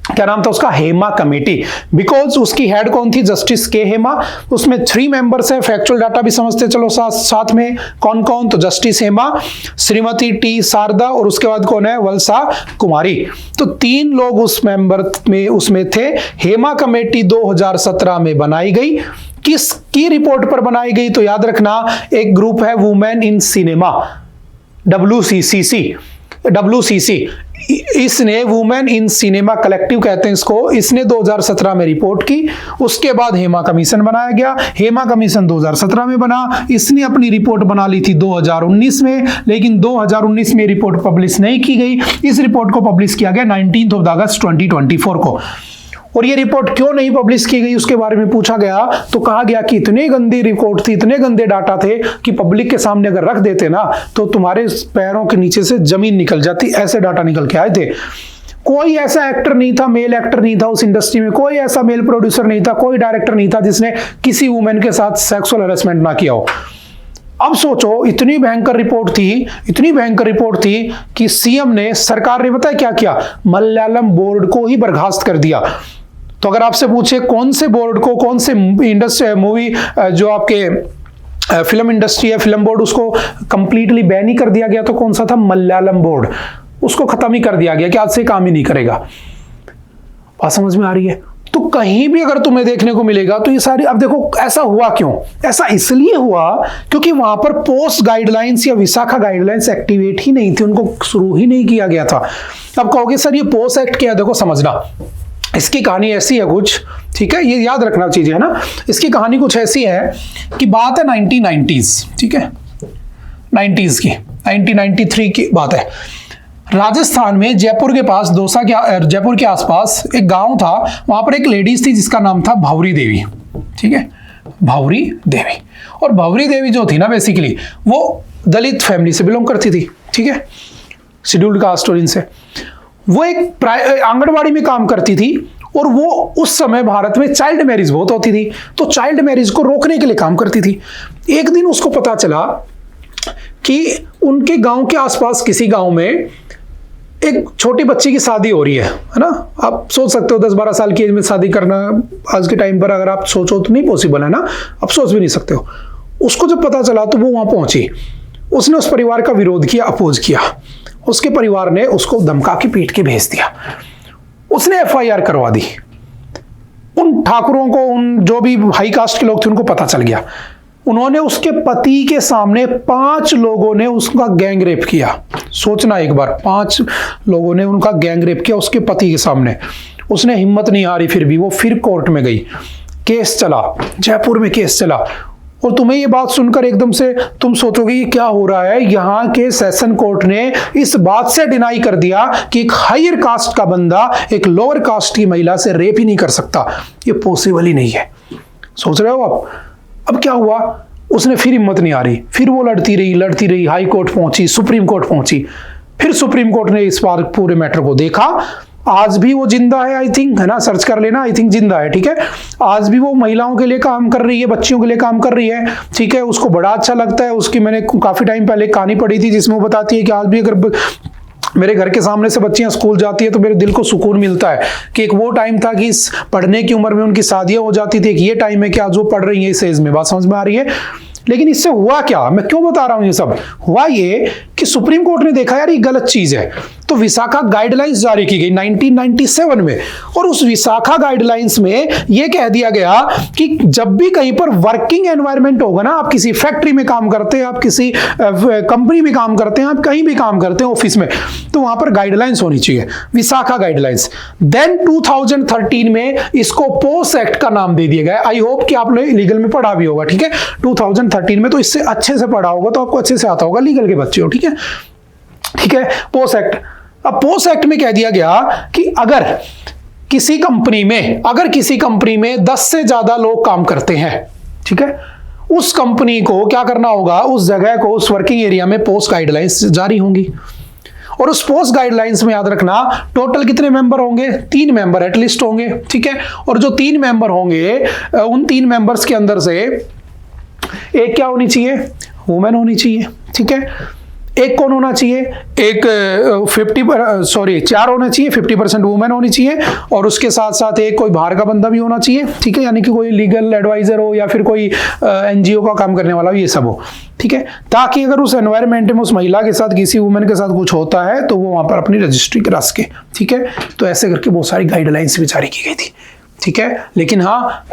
क्या नाम था उसका, हेमा कमेटी। बिकॉज उसकी हेड कौन थी, जस्टिस के हेमा। उसमें 3 मेंबर्स हैं, फैक्चुअल डाटा भी समझते चलो साथ में कौन कौन, तो जस्टिस हेमा, श्रीमती टी शारदा, और उसके बाद कौन है, वल्सा कुमारी। तो 3 लोग उस मेंबर में उसमें थे। हेमा कमेटी 2017 में बनाई गई। किसकी रिपोर्ट पर बनाई गई, तो याद रखना, एक ग्रुप है वुमेन इन सिनेमा, WCC। इसने वुमेन इन सिनेमा कलेक्टिव कहते हैं इसको, इसने 2017 में रिपोर्ट की। उसके बाद हेमा कमीशन बनाया गया। हेमा कमीशन 2017 में बना। इसने अपनी रिपोर्ट बना ली थी 2019 में, लेकिन 2019 में रिपोर्ट पब्लिश नहीं की गई। इस रिपोर्ट को पब्लिश किया गया 19 अगस्त 2024 को। और ये रिपोर्ट क्यों नहीं पब्लिश की गई उसके बारे में पूछा गया, तो कहा गया कि इतनी गंदी रिपोर्ट थी, इतने गंदे डाटा थे कि पब्लिक के सामने अगर रख देते ना तो तुम्हारे पैरों के नीचे से जमीन निकल जाती, ऐसे डाटा निकल के आए थे। कोई ऐसा एक्टर नहीं था, मेल एक्टर नहीं था उस इंडस्ट्री में, कोई ऐसा मेल प्रोड्यूसर नहीं था, कोई डायरेक्टर नहीं था जिसने किसी वुमेन के साथ सेक्सुअल हैरेसमेंट ना किया हो। अब सोचो, इतनी भयंकर रिपोर्ट थी कि सीएम ने, सरकार ने पता है क्या किया, मलयालम बोर्ड को ही बर्खास्त कर दिया। तो अगर आपसे पूछे कौन से बोर्ड को, कौन से इंडस्ट्री, मूवी जो आपके फिल्म इंडस्ट्री है, फिल्म बोर्ड, उसको कंप्लीटली बैन ही कर दिया गया, तो कौन सा था, मलयालम बोर्ड। उसको खत्म ही कर दिया गया कि आज से काम ही नहीं करेगा। बात समझ में आ रही है। तो कहीं भी अगर तुम्हें देखने को मिलेगा तो ये सारी, अब देखो ऐसा हुआ क्यों, ऐसा इसलिए हुआ क्योंकि वहां पर पोस्ट गाइडलाइंस या विशाखा गाइडलाइंस एक्टिवेट ही नहीं थी, उनको शुरू ही नहीं किया गया था। अब कहोगे सर ये पोस्ट एक्ट क्या है, देखो समझना, इसकी कहानी ऐसी है कुछ, ठीक है, ये याद रखना चीजें, है ना। इसकी कहानी कुछ ऐसी है कि बात है 1990s, ठीक है, 90s की, 1993 की बात है। राजस्थान में जयपुर के पास, जयपुर के आसपास एक गांव था। वहां पर एक लेडीज थी जिसका नाम था भावरी देवी, ठीक है, भावरी देवी। और भावरी देवी जो थी ना, बेसिकली वो दलित फैमिली से बिलोंग करती थी, ठीक है, शेड्यूल्ड कास्ट और इनसे। वो एक आंगनबाड़ी में काम करती थी, और वो उस समय भारत में चाइल्ड मैरिज बहुत होती थी, तो चाइल्ड मैरिज को रोकने के लिए काम करती थी। एक दिन उसको पता चला कि उनके गांव के आसपास किसी गांव में एक छोटी बच्ची की शादी हो रही है ना। आप सोच सकते हो 10-12 साल की एज में शादी करना आज के टाइम पर अगर आप सोचो तो नहीं पॉसिबल है ना, आप सोच भी नहीं सकते हो। उसको जब पता चला तो वो वहां पहुंची, उसने उस परिवार का विरोध किया, अपोज किया। उसके परिवार ने उसको धमका के पीट के भेज दिया। उसने एफआईआर करवा दी। उन ठाकुरों को, उन जो भी हाई कास्ट के लोग थे, उनको पता चल गया। उन्होंने उसके पति के सामने 5 लोगों ने उसका गैंग रेप किया। सोचना एक बार, 5 लोगों ने उनका गैंग रेप किया उसके पति के सामने। उसने हिम्मत नहीं हारी, फिर भी वो फिर कोर्ट में गई, केस चला, जयपुर में केस चला। और तुम्हें ये बात सुनकर एकदम से तुम सोचोगे ये क्या हो रहा है। यहाँ के सेशन कोर्ट ने इस बात से डिनाई कर दिया कि एक हायर कास्ट का बंदा एक लोअर कास्ट की महिला से रेप ही नहीं कर सकता, ये पॉसिबल ही नहीं है। सोच रहे हो आप। अब क्या हुआ, उसने फिर हिम्मत नहीं आ रही, फिर वो लड़ती रही, हाई कोर्ट पहुंची, सुप्रीम कोर्ट पहुंची। फिर सुप्रीम कोर्ट ने इस बार पूरे मैटर को देखा। आज भी वो जिंदा है, आई थिंक, है ना, सर्च कर लेना, आई थिंक जिंदा है, ठीक है। आज भी वो महिलाओं के लिए काम कर रही है, बच्चियों के लिए काम कर रही है, ठीक है। उसको बड़ा अच्छा लगता है। उसकी मैंने काफी टाइम पहले कहानी पढ़ी थी जिसमें वो बताती है कि आज भी अगर मेरे घर के सामने से बच्चियां स्कूल जाती है तो मेरे दिल को सुकून मिलता है कि एक वो टाइम था कि इस पढ़ने की उम्र में उनकी शादियां हो जाती थी, एक ये टाइम है कि आज वो पढ़ रही है इस एज में। बात समझ में आ रही है। लेकिन इससे हुआ क्या, मैं क्यों बता रहा हूं ये सब, हुआ ये कि सुप्रीम कोर्ट ने देखा यार ये गलत चीज है, तो विसाखा गाइडलाइंस जारी की गई 1997 में, और उस विसाखा गाइडलाइंस में यह कह दिया गया कि जब भी कहीं पर वर्किंग एनवायरनमेंट होगा ना, आप किसी फैक्ट्री में काम करते हैं, आप किसी कंपनी में काम करते हैं, आप कहीं भी काम करते हैं ऑफिस में, तो वहां पर गाइडलाइंस होनी चाहिए, विसाखा गाइडलाइंस। देन 2013 में इसको पोस एक्ट का नाम दे दिया गया। आई होप कि आपने लीगल में पढ़ा भी होगा, ठीक है, 2013 में, तो इससे अच्छे से पढ़ा होगा तो आपको अच्छे से आता होगा, लीगल के बच्चे हो, ठीक है, ठीक है। पोस एक्ट, अब पोस एक्ट में कह दिया गया कि अगर किसी कंपनी में 10 से ज्यादा लोग काम करते हैं, ठीक है, उस कंपनी को क्या करना होगा, उस जगह को, उस वर्किंग एरिया में पोस्ट गाइडलाइंस जारी होंगी। और उस पोस्ट गाइडलाइंस में याद रखना टोटल कितने मेंबर होंगे, 3 मेंबर एटलीस्ट होंगे, ठीक है। और जो 3 मेंबर होंगे, उन 3 मेंबर्स के अंदर से एक क्या होनी चाहिए, वुमेन होनी चाहिए, ठीक है। एक कौन होना चाहिए, एक 4 होना चाहिए, 50% वुमेन होनी चाहिए, और उसके साथ साथ एक कोई बाहर का बंदा भी होना चाहिए, ठीक है, यानी कि कोई लीगल एडवाइजर हो या फिर कोई एनजीओ का काम करने वाला हो, ये सब हो, ठीक है, ताकि अगर उस एनवायरनमेंट में उस महिला के साथ, किसी वुमेन के साथ कुछ होता है तो वो वहां पर अपनी रजिस्ट्री करा सके, ठीक है। तो ऐसे करके बहुत सारी गाइडलाइंस भी जारी की गई थी, ठीक है, लेकिन हाँ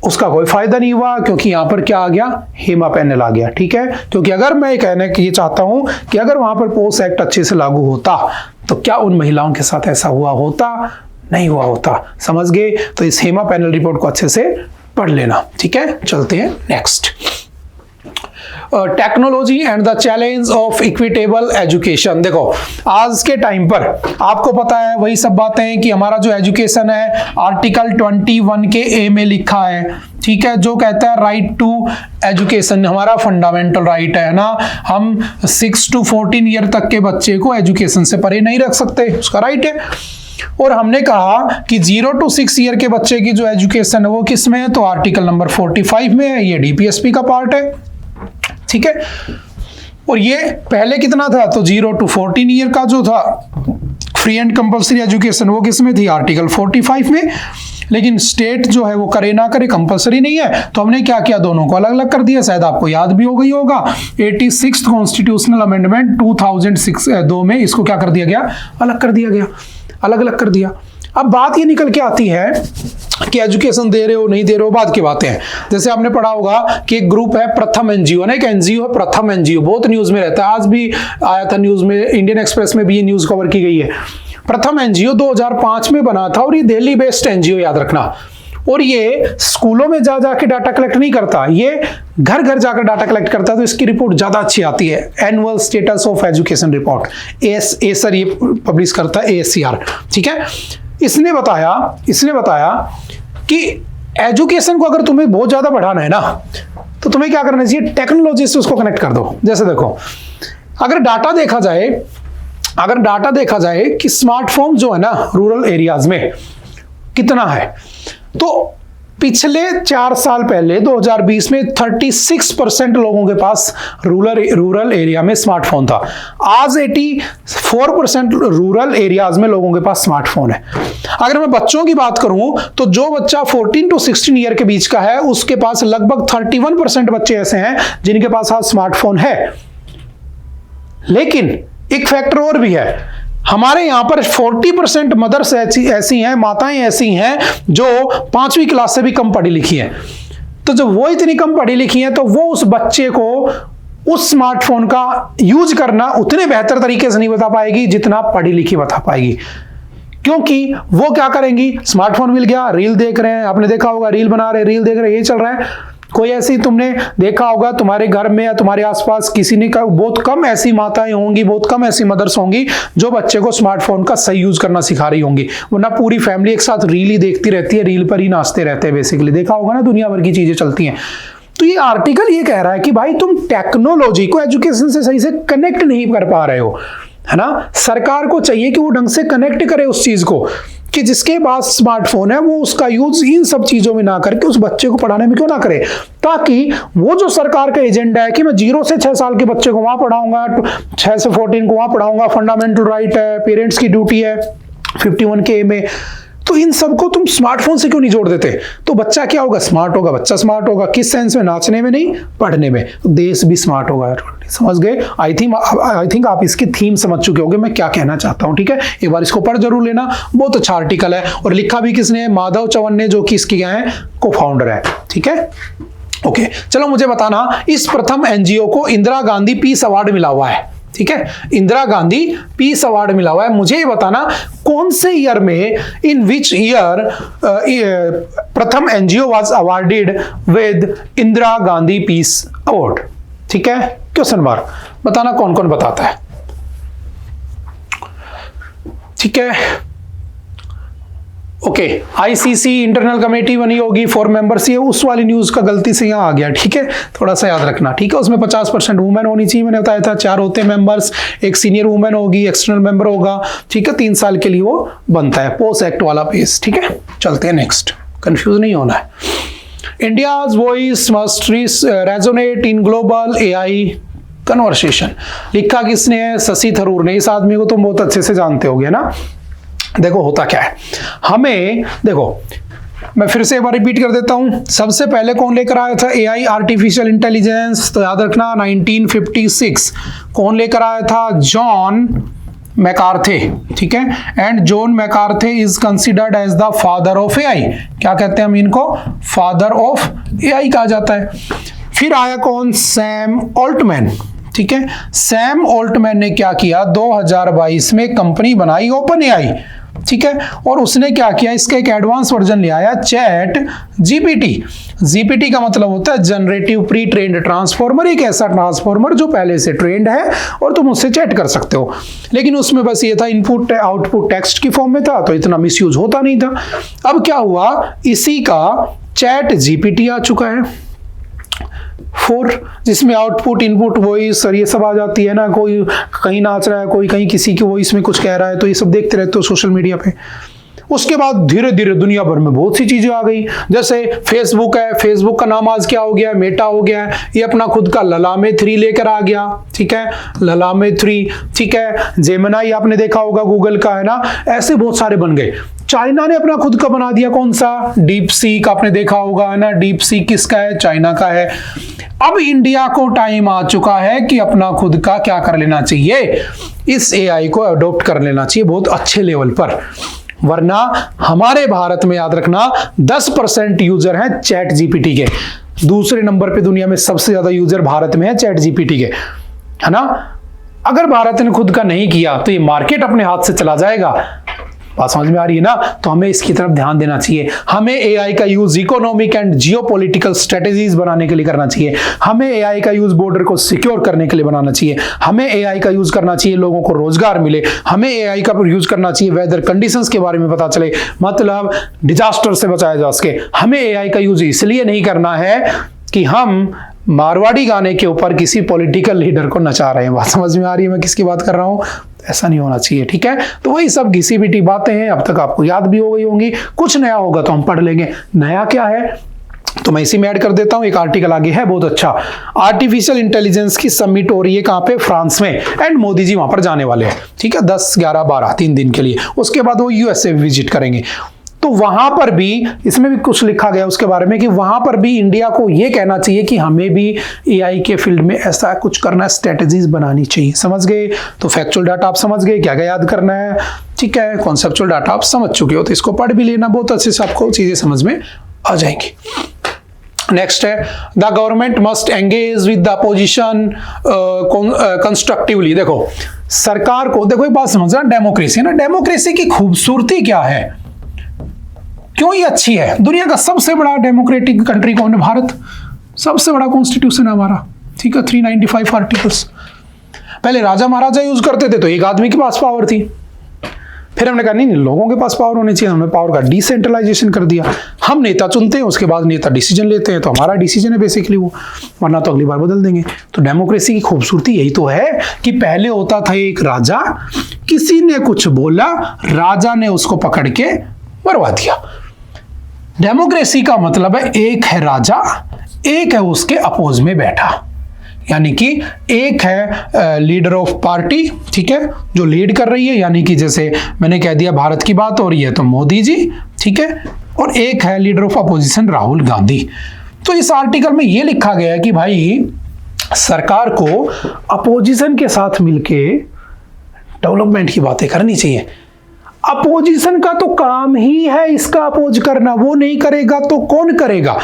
उसका कोई फायदा नहीं हुआ, क्योंकि यहां पर क्या आ गया, हेमा पैनल आ गया, ठीक है। क्योंकि अगर मैं कहने की चाहता हूं कि अगर वहां पर पोस्ट एक्ट अच्छे से लागू होता तो क्या उन महिलाओं के साथ ऐसा हुआ होता, नहीं हुआ होता, समझ गए। तो इस हेमा पैनल रिपोर्ट को अच्छे से पढ़ लेना, ठीक है। चलते हैं next, technology and the challenge of equitable education. देखो आज के टाइम पर आपको पता है वही सब बातें हैं कि हमारा जो एजुकेशन है आर्टिकल 21 के ए में लिखा है, ठीक है, जो कहता है राइट टू एजुकेशन हमारा फंडामेंटल राइट है ना। हम 6 to 14 ईयर तक के बच्चे को एजुकेशन से परे नहीं रख सकते, उसका राइट है। और हमने कहा कि 0 to 6 ईयर के बच्चे की जो एजुकेशन है वो किस में है, तो आर्टिकल नंबर 45 में है, ये डीपीएसपी का पार्ट है, ठीक है। और ये पहले कितना था, तो 0 to 14 ईयर का जो था फ्री एंड कंपल्सरी एजुकेशन वो किस में थी, आर्टिकल 45 में। लेकिन स्टेट जो है वो करे ना करे कंपल्सरी नहीं है, तो हमने क्या किया, दोनों को अलग अलग कर दिया। शायद आपको याद भी हो गई होगा 86th कॉन्स्टिट्यूशनल अमेंडमेंट 2002 में इसको क्या कर दिया गया, अलग कर दिया गया, अलग अलग कर दिया। अब बात ये निकल के आती है कि एजुकेशन दे रहे हो नहीं दे रहे हो बाद की बातें हैं। जैसे आपने पढ़ा होगा कि एक ग्रुप है प्रथम एनजीओ ना, एक एनजीओ है प्रथम एनजीओ, बहुत न्यूज में रहता है, आज भी आया था न्यूज में, इंडियन एक्सप्रेस में भी ये न्यूज कवर की गई है। प्रथम एनजीओ 2005 में बना था और ये दिल्ली बेस्ड एनजीओ, याद रखना। और ये स्कूलों में जा जाके डाटा कलेक्ट नहीं करता, ये घर घर जाकर डाटा कलेक्ट करता है, तो इसकी रिपोर्ट ज्यादा अच्छी आती है। Annual status of education report ASR ये पब्लिश करता है, एएससीआर, ठीक है। इसने बताया कि एजुकेशन को अगर तुम्हें बहुत ज्यादा बढ़ाना है ना, तो तुम्हें क्या करना चाहिए, टेक्नोलॉजी से उसको कनेक्ट कर दो। जैसे देखो अगर डाटा देखा जाए कि स्मार्टफोन जो है ना रूरल एरियाज में कितना है, तो पिछले 4 साल पहले 2020 में 36% लोगों के पास रूरल एरिया में स्मार्टफोन था। आज 84% रूरल एरियाज में लोगों के पास स्मार्टफोन है। अगर मैं बच्चों की बात करूं तो जो बच्चा 14 to 16 ईयर के बीच का है उसके पास लगभग 31% बच्चे ऐसे हैं जिनके पास आज स्मार्टफोन है। लेकिन एक फैक्टर और भी है, हमारे यहां पर 40% मदर्स ऐसी हैं, माताएं ऐसी हैं जो 5वीं क्लास से भी कम पढ़ी लिखी हैं। तो जब वो इतनी कम पढ़ी लिखी हैं तो वो उस बच्चे को उस स्मार्टफोन का यूज करना उतने बेहतर तरीके से नहीं बता पाएगी जितना पढ़ी लिखी बता पाएगी। क्योंकि वो क्या करेंगी, स्मार्टफोन मिल गया, रील देख रहे हैं, आपने देखा होगा रील बना रहे, रील देख रहे, ये चल रहा है। कोई ऐसी तुमने देखा होगा तुम्हारे घर में या तुम्हारे आसपास किसी ने का, बहुत कम ऐसी माताएं होंगी, बहुत कम ऐसी मदर्स होंगी जो बच्चे को स्मार्टफोन का सही यूज करना सिखा रही होंगी, वरना पूरी फैमिली एक साथ रील ही देखती रहती है, रील पर ही नाचते रहते हैं। बेसिकली देखा होगा ना, दुनिया भर की चीजें चलती हैं। तो ये आर्टिकल ये कह रहा है कि भाई तुम टेक्नोलॉजी को एजुकेशन से सही से कनेक्ट नहीं कर पा रहे हो, है ना। सरकार को चाहिए कि वो ढंग से कनेक्ट करे उस चीज को, कि जिसके पास स्मार्टफोन है वो उसका यूज इन सब चीजों में ना करके उस बच्चे को पढ़ाने में क्यों ना करे, ताकि वो जो सरकार का एजेंडा है कि मैं 0 से 6 साल के बच्चे को वहां पढ़ाऊंगा, 6 से 14 को वहां पढ़ाऊंगा, फंडामेंटल राइट है, पेरेंट्स की ड्यूटी है 51 के में, तो इन सबको तुम स्मार्टफोन से क्यों नहीं जोड़ देते? तो बच्चा क्या होगा? स्मार्ट होगा। बच्चा स्मार्ट होगा किस सेंस में? नाचने में नहीं, पढ़ने में। तो देश भी स्मार्ट होगा। समझ गए? आई थिंक आप इसकी थीम समझ चुके होंगे मैं क्या कहना चाहता हूं। ठीक है, एक बार इसको पढ़ जरूर लेना, बहुत अच्छा आर्टिकल है। और लिखा भी किसने? माधव चवन ने, जो कि इसके क्या है? को फाउंडर है। ठीक है, ओके। चलो मुझे बताना, इस प्रथम एनजीओ को इंदिरा गांधी पीस अवार्ड मिला हुआ है। ठीक है, इंदिरा गांधी पीस अवार्ड मिला हुआ है। मुझे ये बताना कौन से ईयर में, इन विच ईयर प्रथम NGO was awarded with Indira Gandhi peace award. ठीक है, क्वेश्चन मार्क। बताना कौन कौन बताता है। ठीक है, ओके। आईसीसी इंटरनल कमेटी बनी होगी 4 मेंबर्स, ये उस वाली न्यूज का गलती से यहाँ आ गया। ठीक है, थोड़ा सा याद रखना। ठीक है, उसमें 50% वुमेन होनी चाहिए, मैंने बताया था। 4 होते हैं मेंबर्स, एक सीनियर वुमेन होगी, एक्सटर्नल मेंबर होगा। ठीक है, 3 साल के लिए वो बनता है, पोस्ट एक्ट वाला पेस। ठीक है, चलते हैं नेक्स्ट, कंफ्यूज नहीं होना है। India's voice must resonate in global AI conversation. लिखा किसने है? शशि थरूर ने। इस आदमी को तुम बहुत अच्छे से जानते होगे ना। देखो होता क्या है, हमें देखो, मैं फिर से एक बार रिपीट कर देता हूं। सबसे पहले कौन लेकर आया था एआई, आर्टिफिशियल इंटेलिजेंस? तो याद रखना 1956। कौन लेकर आया था? John McCarthy. ठीक है, and John McCarthy is considered as the father of AI. क्या कहते हैं हम इनको? फादर ऑफ एआई कहा जाता है। फिर आया कौन? Sam Altman. ठीक है, सैम ऑल्टमैन ने क्या किया? 2022 में कंपनी बनाई ओपन एआई। ठीक है, और उसने क्या किया? इसका एक एडवांस वर्जन ले आया, चैट जीपीटी। जीपीटी का मतलब होता है जनरेटिव प्री ट्रेन्ड ट्रांसफॉर्मर, एक ऐसा ट्रांसफॉर्मर जो पहले से ट्रेंड है और तुम उससे चैट कर सकते हो। लेकिन उसमें बस ये था, इनपुट आउटपुट टेक्स्ट की फॉर्म में था, तो इतना मिसयूज होता नहीं था। अब क्या हुआ? इसी का चैट जीपीटी आ चुका है 4, जिसमें आउटपुट इनपुट वॉइस और ये सब आ जाती है ना। कोई कहीं नाच रहा है, कोई कहीं किसी की वॉइस में कुछ कह रहा है, तो ये सब देखते रहते हो सोशल मीडिया पे। उसके बाद धीरे धीरे दुनिया भर में बहुत सी चीजें आ गई। जैसे फेसबुक है, फेसबुक का नाम आज क्या हो गया? मेटा हो गया है। ये अपना खुद का ललामे 3 लेकर आ गया। ठीक है, ललामे 3। ठीक है, जेमिनाई आपने देखा होगा गूगल का, है ना। ऐसे बहुत सारे बन गए। चाइना ने अपना खुद का बना दिया, कौन सा? डीप सीक आपने देखा होगा, है ना। डीप सीक किसका है? चाइना का है। अब इंडिया को टाइम आ चुका है कि अपना खुद का क्या कर लेना चाहिए? इस एआई को अडॉप्ट कर लेना चाहिए बहुत अच्छे लेवल पर। वरना हमारे भारत में याद रखना 10% यूजर हैं चैट जीपीटी के। दूसरे नंबर पे दुनिया में सबसे ज्यादा यूजर भारत में है चैट जीपीटी के, है ना। अगर भारत ने खुद का नहीं किया तो ये मार्केट अपने हाथ से चला जाएगा। बात समझ में आ रही है ना। तो हमें इसकी तरफ ध्यान देना चाहिए। हमें एआई का use economic and geopolitical strategies बनाने के लिए करना चाहिए। हमें एआई का यूज बॉर्डर को सिक्योर करने के लिए बनाना चाहिए। हमें एआई का यूज करना चाहिए लोगों को रोजगार मिले। हमें एआई का यूज करना चाहिए वेदर कंडीशंस के बारे में पता चले, मतलब डिजास्टर से बचाया जा सके। हमें एआई का यूज इसलिए नहीं करना है कि हम मारवाड़ी गाने के ऊपर किसी पॉलिटिकल लीडर को नचा रहे हैं। बात समझ में आ रही है मैं किसकी बात कर रहा हूं? ऐसा नहीं होना चाहिए। ठीक है, तो वही सब घिसी पिटी बातें हैं, अब तक आपको याद भी हो गई होंगी। कुछ नया होगा तो हम पढ़ लेंगे। नया क्या है तो मैं इसी में ऐड कर देता हूं। एक आर्टिकल आगे है बहुत अच्छा, आर्टिफिशियल इंटेलिजेंस की समिट हो रही है कहां पे? फ्रांस में। एंड मोदी जी वहां पर जाने वाले हैं। ठीक है, 10, 11, 12 3 दिन के लिए। उसके बाद वो यूएसए विजिट करेंगे। तो वहां पर भी, इसमें भी कुछ लिखा गया उसके बारे में कि वहां पर भी इंडिया को यह कहना चाहिए कि हमें भी एआई के फील्ड में ऐसा कुछ करना है, स्ट्रेटेजीज बनानी चाहिए। समझ गए? तो फैक्चुअल डाटा आप समझ गए, क्या क्या याद करना है। ठीक है, कॉन्सेप्चुअल डाटा आप समझ चुके हो, तो इसको पढ़ भी लेना, बहुत अच्छे से आपको चीजें समझ में आ जाएंगी। नेक्स्ट है, the government must engage with the opposition constructively. देखो सरकार को, देखो एक बात समझना, डेमोक्रेसी ना, डेमोक्रेसी की खूबसूरती क्या है, क्यों ये अच्छी है? दुनिया का सबसे बड़ा डेमोक्रेटिक कंट्री कौन है? भारत। सबसे बड़ा कॉन्स्टिट्यूशन है हमारा। ठीक है, 395 आर्टिकल्स। पहले राजा महाराजा यूज करते थे तो एक आदमी के पास पावर थी। फिर हमने कहा नहीं, लोगों के पास पावर होनी चाहिए। हमने पावर का डिसेंट्रलाइजेशन कर दिया। हम नेता चुनते हैं, उसके बाद नेता डिसीजन लेते हैं, तो हमारा डिसीजन है बेसिकली वो, वरना तो अगली बार बदल देंगे। तो डेमोक्रेसी की खूबसूरती यही तो है कि पहले होता था एक राजा, किसी ने कुछ बोला, राजा ने उसको पकड़ के मरवा दिया। डेमोक्रेसी का मतलब है एक है राजा, एक है उसके अपोज में बैठा। यानी कि एक है लीडर ऑफ पार्टी, ठीक है, जो लीड कर रही है, यानी कि जैसे मैंने कह दिया भारत की बात हो रही है तो मोदी जी, ठीक है, और एक है leader of opposition Rahul Gandhi. तो इस आर्टिकल में यह लिखा गया है कि भाई सरकार को अपोजिशन के साथ मिलके डेवलपमेंट की बातें करनी चाहिए। अपोजिशन का तो काम ही है इसका अपोज करना, वो नहीं करेगा तो कौन करेगा?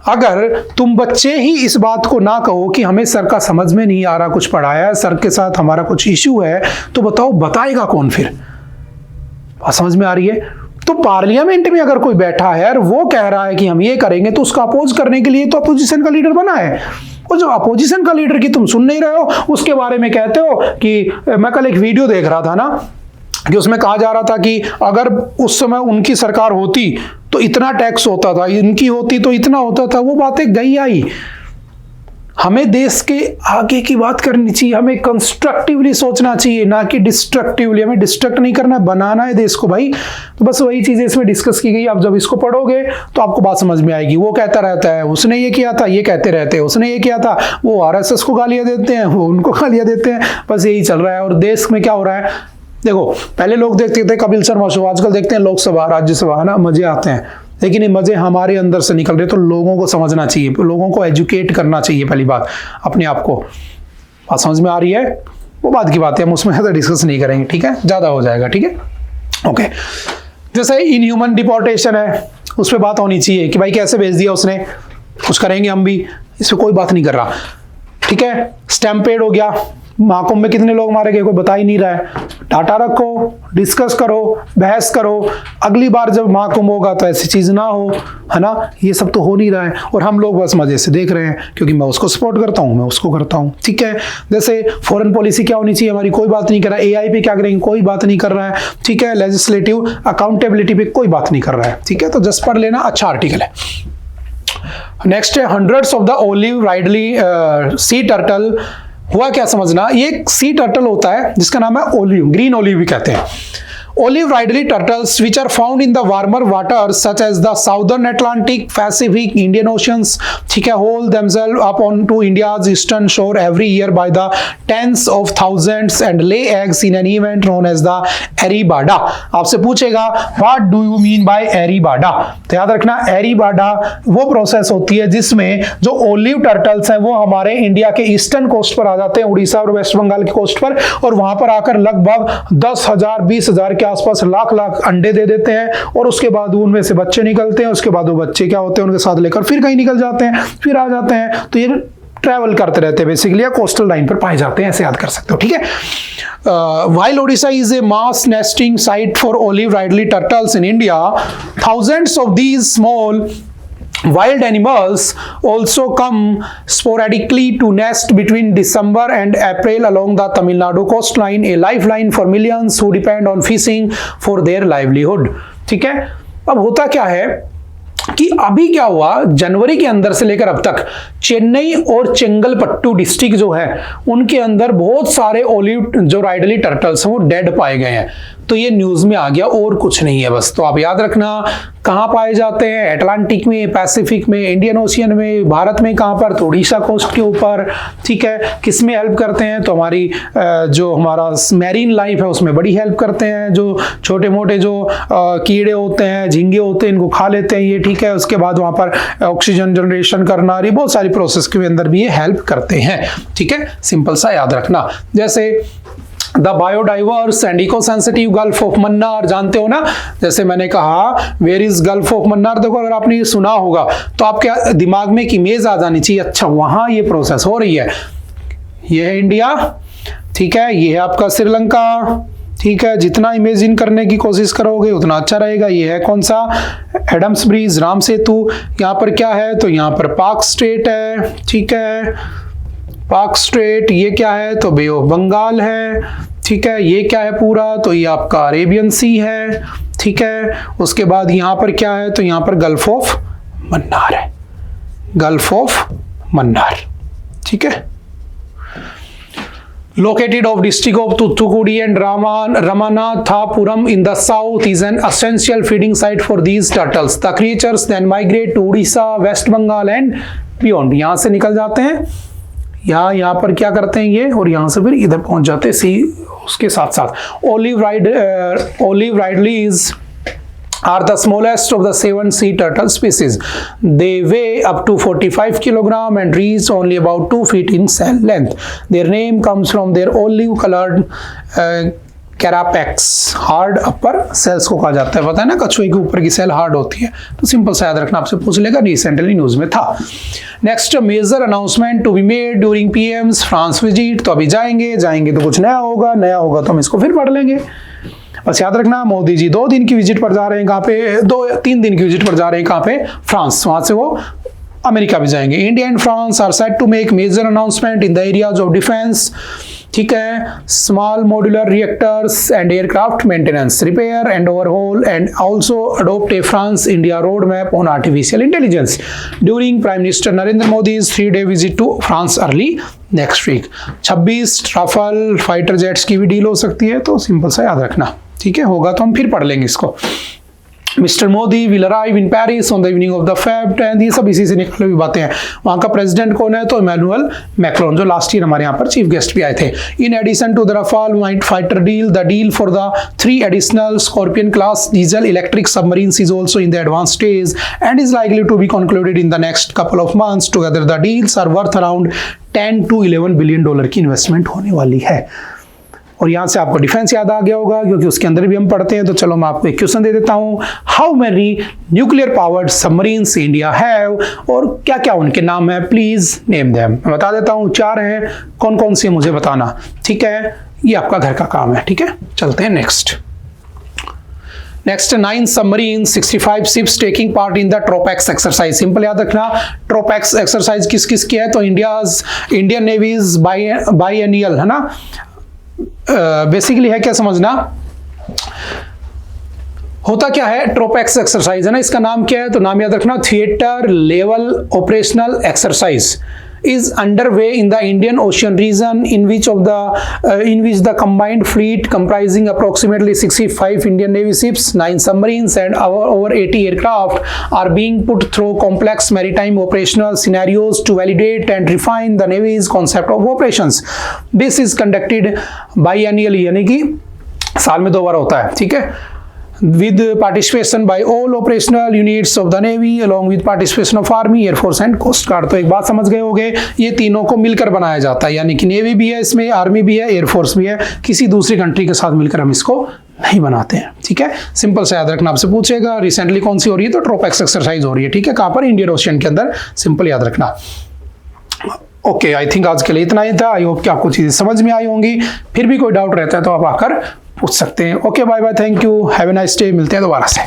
अगर तुम बच्चे ही इस बात को ना कहो कि हमें सर का समझ में नहीं आ रहा, कुछ पढ़ाया है, सर के साथ हमारा कुछ इश्यू है, तो बताओ बताएगा कौन फिर? बात समझ में आ रही है? तो पार्लियामेंट में अगर कोई बैठा है और वो कह रहा है कि हम ये करेंगे, तो उसका अपोज करने के लिए तो अपोजिशन का लीडर बना है। और जो अपोजिशन का लीडर की तुम सुन नहीं रहे हो, उसके बारे में कहते हो कि मैं कल एक वीडियो देख रहा था ना, कि उसमें कहा जा रहा था कि अगर उस समय उनकी सरकार होती तो इतना टैक्स होता था, इनकी होती तो इतना होता था। वो बातें गई आई। हमें देश के आगे की बात करनी चाहिए, हमें कंस्ट्रक्टिवली सोचना चाहिए, ना कि डिस्ट्रक्टिवली। हमें डिस्ट्रक्ट नहीं करना, बनाना है देश को भाई। तो बस वही चीजें इसमें डिस्कस की गई। अब जब इसको पढ़ोगे तो आपको बात समझ में आएगी। वो कहता रहता है उसने ये किया था, ये कहते रहते हैं उसने ये किया था, वो आरएसएस को गालियां देते हैं, वो उनको गालियां देते हैं, बस यही चल रहा है। और देश में क्या हो रहा है देखो, पहले लोग देखते थे कपिल शर्मा शो, आजकल देखते हैं लोकसभा, राज्यसभा, है ना, मजे आते हैं। लेकिन ये मजे हमारे अंदर से निकल रहे, तो लोगों को समझना चाहिए, लोगों को एजुकेट करना चाहिए। पहली बात अपने आप को। बात समझ में आ रही है? वो बात की बात है, हम उसमें ज़्यादा डिस्कस नहीं करेंगे, ठीक है, ज़्यादा हो जाएगा, ठीक है, ओके। जैसे इनह्यूमन डिपोर्टेशन है, उस पर बात होनी चाहिए कि भाई कैसे भेज दिया उसने, कुछ करेंगे हम भी, इस पर कोई बात नहीं कर रहा, ठीक है। स्टैम्पेड हो गया, महाकुंभ में कितने लोग मारे गए कोई बता ही नहीं रहा है। डाटा रखो, डिस्कस करो, बहस करो, अगली बार जब महाकुंभ होगा तो ऐसी चीज ना हो, है ना। ये सब तो हो नहीं रहा है और हम लोग बस मजे से देख रहे हैं, क्योंकि मैं उसको सपोर्ट करता हूं, मैं उसको करता हूं, ठीक है। जैसे फॉरेन पॉलिसी क्या होनी चाहिए हमारी, कोई बात नहीं कर रहा है। एआई पे क्या करेंगे, कोई बात नहीं कर रहा है, ठीक है। लेजिस्लेटिव अकाउंटेबिलिटी पे कोई बात नहीं कर रहा है, ठीक है। तो जस्ट पढ़ लेना, अच्छा आर्टिकल है। नेक्स्ट है hundreds of the olive ridley sea turtle. हुआ क्या समझना, ये सी टर्टल होता है जिसका नाम है ओलिव, ग्रीन ओलिव भी कहते हैं। Olive ridley turtles, which are found in the warmer waters such as the southern Atlantic, Pacific, Indian Oceans, ठीक है, hold themselves up onto India's eastern shore every year by the tens of thousands and lay eggs in an event known as the Eribada। आपसे पूछेगा what do you mean by Eribada? तो याद रखना Eribada वो प्रोसेस होती है जिसमें जो ओलिव टर्टल्स हैं वो हमारे इंडिया के ईस्टर्न कोस्ट पर आ जाते हैं, उड़ीसा और वेस्ट बंगाल के कोस्ट पर, और वहां पर आकर लगभग 10,000 20,000 के आसपास लाख अंडे दे देते हैं। और उसके बाद उनमें से बच्चे निकलते हैं, उसके बाद वो बच्चे क्या होते हैं उनके साथ लेकर फिर कहीं निकल जाते हैं, फिर आ जाते हैं। तो ये ट्रैवल करते रहते हैं बेसिकली, या कोस्टल लाइन पर पाए जाते हैं, ऐसे याद कर सकते हो, ठीक है। While Odisha is a mass nesting site for olive ridley turtles in India, thousands of these small wild animals also come sporadically to nest between December and April along the Tamil Nadu coastline, a lifeline for millions who depend on fishing for their livelihood। ठीक है, अब होता क्या है कि अभी क्या हुआ, जनवरी के अंदर से लेकर अब तक चेन्नई और चेंगलपट्टू डिस्ट्रिक्ट जो है उनके अंदर बहुत सारे ओलिव जो राइडली टर्टल्स हैं वो डेड पाए गए हैं। तो ये न्यूज में आ गया और कुछ नहीं है बस। तो आप याद रखना कहाँ पाए जाते हैं, अटलांटिक में, पैसिफिक में, इंडियन ओशियन में, भारत में कहाँ पर, तो उड़ीसा कोस्ट के ऊपर, ठीक है। किस में हेल्प करते हैं, तो हमारी जो हमारा मैरीन लाइफ है उसमें बड़ी हेल्प करते हैं। जो छोटे मोटे जो कीड़े होते हैं, झींगे होते हैं, इनको खा लेते हैं ये, ठीक है। उसके बाद वहाँ पर ऑक्सीजन जनरेशन करना, ये बहुत सारी प्रोसेस के अंदर भी ये हेल्प करते हैं, ठीक है। सिंपल सा याद रखना। जैसे the biodiverse and eco sensitive gulf of Mannar, जानते हो ना, जैसे मैंने कहा where is gulf of Mannar, देखो अगर आपने ये सुना होगा तो आपके दिमाग में एक इमेज आ जानी चाहिए, अच्छा वहां ये प्रोसेस हो रही है। ये है इंडिया, ठीक है, ये है आपका श्रीलंका, ठीक है। जितना इमेजिन करने की कोशिश करोगे उतना अच्छा रहेगा। ये है कौन सा, एडम्स ब्रिज, राम सेतु। यहाँ पर क्या है, तो यहाँ पर पाक स्ट्रेट है, ठीक है, पाक स्ट्रेट। ये क्या है, तो बे ऑफ बंगाल है, ठीक है। ये क्या है पूरा, तो ये आपका अरेबियन सी है, ठीक है। उसके बाद यहाँ पर क्या है, तो यहाँ पर गल्फ ऑफ मन्नार है, गल्फ ऑफ मन्नार, ठीक है। Located off district of Thoothukudi and Ramanathapuram in the south, is an essential feeding site for these turtles. The creatures then migrate to Odisha, West Bengal and beyond। यहाँ से निकल जाते हैं, यहाँ पर क्या करते हैं ये, और यहाँ से फिर इधर पहुंच जाते हैं सी उसके साथ साथ। Olive ridleys are the smallest of the 7 sea turtle species. They weigh up to 45 kg and reach only about 2 feet in cell length. Their name comes from their olive colored carapax, hard upper shells को कहा जाता है। पता है ना कछुए के ऊपर की सेल हार्ड होती है, तो सिंपल सा याद रखना, आपसे पूछ लेगा, रिसेंटली न्यूज में था। Next, major announcement to be made during PM's France visit. तो अभी जाएंगे तो कुछ नया होगा तो हम इसको फिर पढ़ लेंगे। बस याद रखना, मोदी जी 2 दिन की विजिट पर जा रहे हैं, कहाँ पे 2-3 दिन की विजिट पर जा रहे हैं, कहाँ पे, फ्रांस। वहां से वो अमेरिका भी जाएंगे। India and France are set to make major announcement in the areas of defence, ठीक है, small modular reactors and aircraft maintenance, repair and overhaul, and also adopt a France India road map on artificial intelligence during prime minister Narendra Modi's 3-day visit to France early next week. 26 Rafale fighter jets की भी डील हो सकती है, तो सिंपल सा याद रखना, ठीक है, होगा तो हम फिर पढ़ लेंगे इसको। Mister Modi will arrive in Paris on the evening of the Feb 10। ये सब इसी से निकली हुई बातें हैं। वहाँ का प्रेसिडेंट कौन है, तो इमैनुअल मैक्रोन, जो लास्ट ईयर हमारे यहाँ पर चीफ गेस्ट भी आए थे। In addition to the Rafale fighter deal, the deal for the 3 additional scorpion class diesel electric submarines is also in the advance stage and is likely to be concluded in the next couple of months. Together the deals are worth around $10 to $11 billion की इन्वेस्टमेंट होने वाली है। और यहाँ से आपको डिफेंस याद आ गया होगा, क्योंकि उसके अंदर भी हम पढ़ते हैं। तो चलो मैं आपको एक क्वेश्चन दे देता हूँ, how many nuclear powered submarines India have, और क्या क्या उनके नाम है, प्लीज नेम देम। मैं बता देता हूँ, 4 हैं, कौन कौन से मुझे बताना, ठीक है, ये आपका घर का काम है, ठीक है। चलते हैं next. 9 submarines, 65 ships taking part in the TROPEX exercise। Simple याद रखना, TROPEX एक्सरसाइज किस किस की है, तो इंडियन नेवीज बाइएनियल है ना, बेसिकली है क्या समझना, होता क्या है, ट्रोपेक्स एक्सरसाइज है ना, इसका नाम क्या है, तो नाम याद रखना, theatre level operational exercise is underway in the Indian Ocean region in which the combined fleet comprising approximately 65 Indian Navy ships, 9 submarines and over 80 aircraft are being put through complex maritime operational scenarios to validate and refine the Navy's concept of operations. This is conducted biennially, यानी कि साल में 2 बार होता है, ठीक है, with participation by all operational units of the Navy along with participation of Army, Air Force and Coast Guard। तो एक बात समझ गए होंगे, ये तीनों को मिलकर बनाया जाता है, यानी कि नेवी भी है इसमें, आर्मी भी है, एयरफोर्स भी है, किसी दूसरी कंट्री के साथ मिलकर हम इसको नहीं बनाते हैं, ठीक है। सिंपल से याद रखना, आपसे पूछेगा रिसेंटली कौन सी हो रही है, तो ट्रोपेक्स एक्सरसाइज हो रही है, ठीक है, कहाँ पर, इंडियन ओशियन के अंदर, सिंपल याद रखना। ओके, आई थिंक आज के लिए इतना ही था। आई होप कि आपको चीजें समझ में आई होंगी। फिर भी कोई डाउट रहता है तो आप आकर पूछ सकते हैं। Okay, bye bye, thank you, have a nice day, मिलते हैं दोबारा से।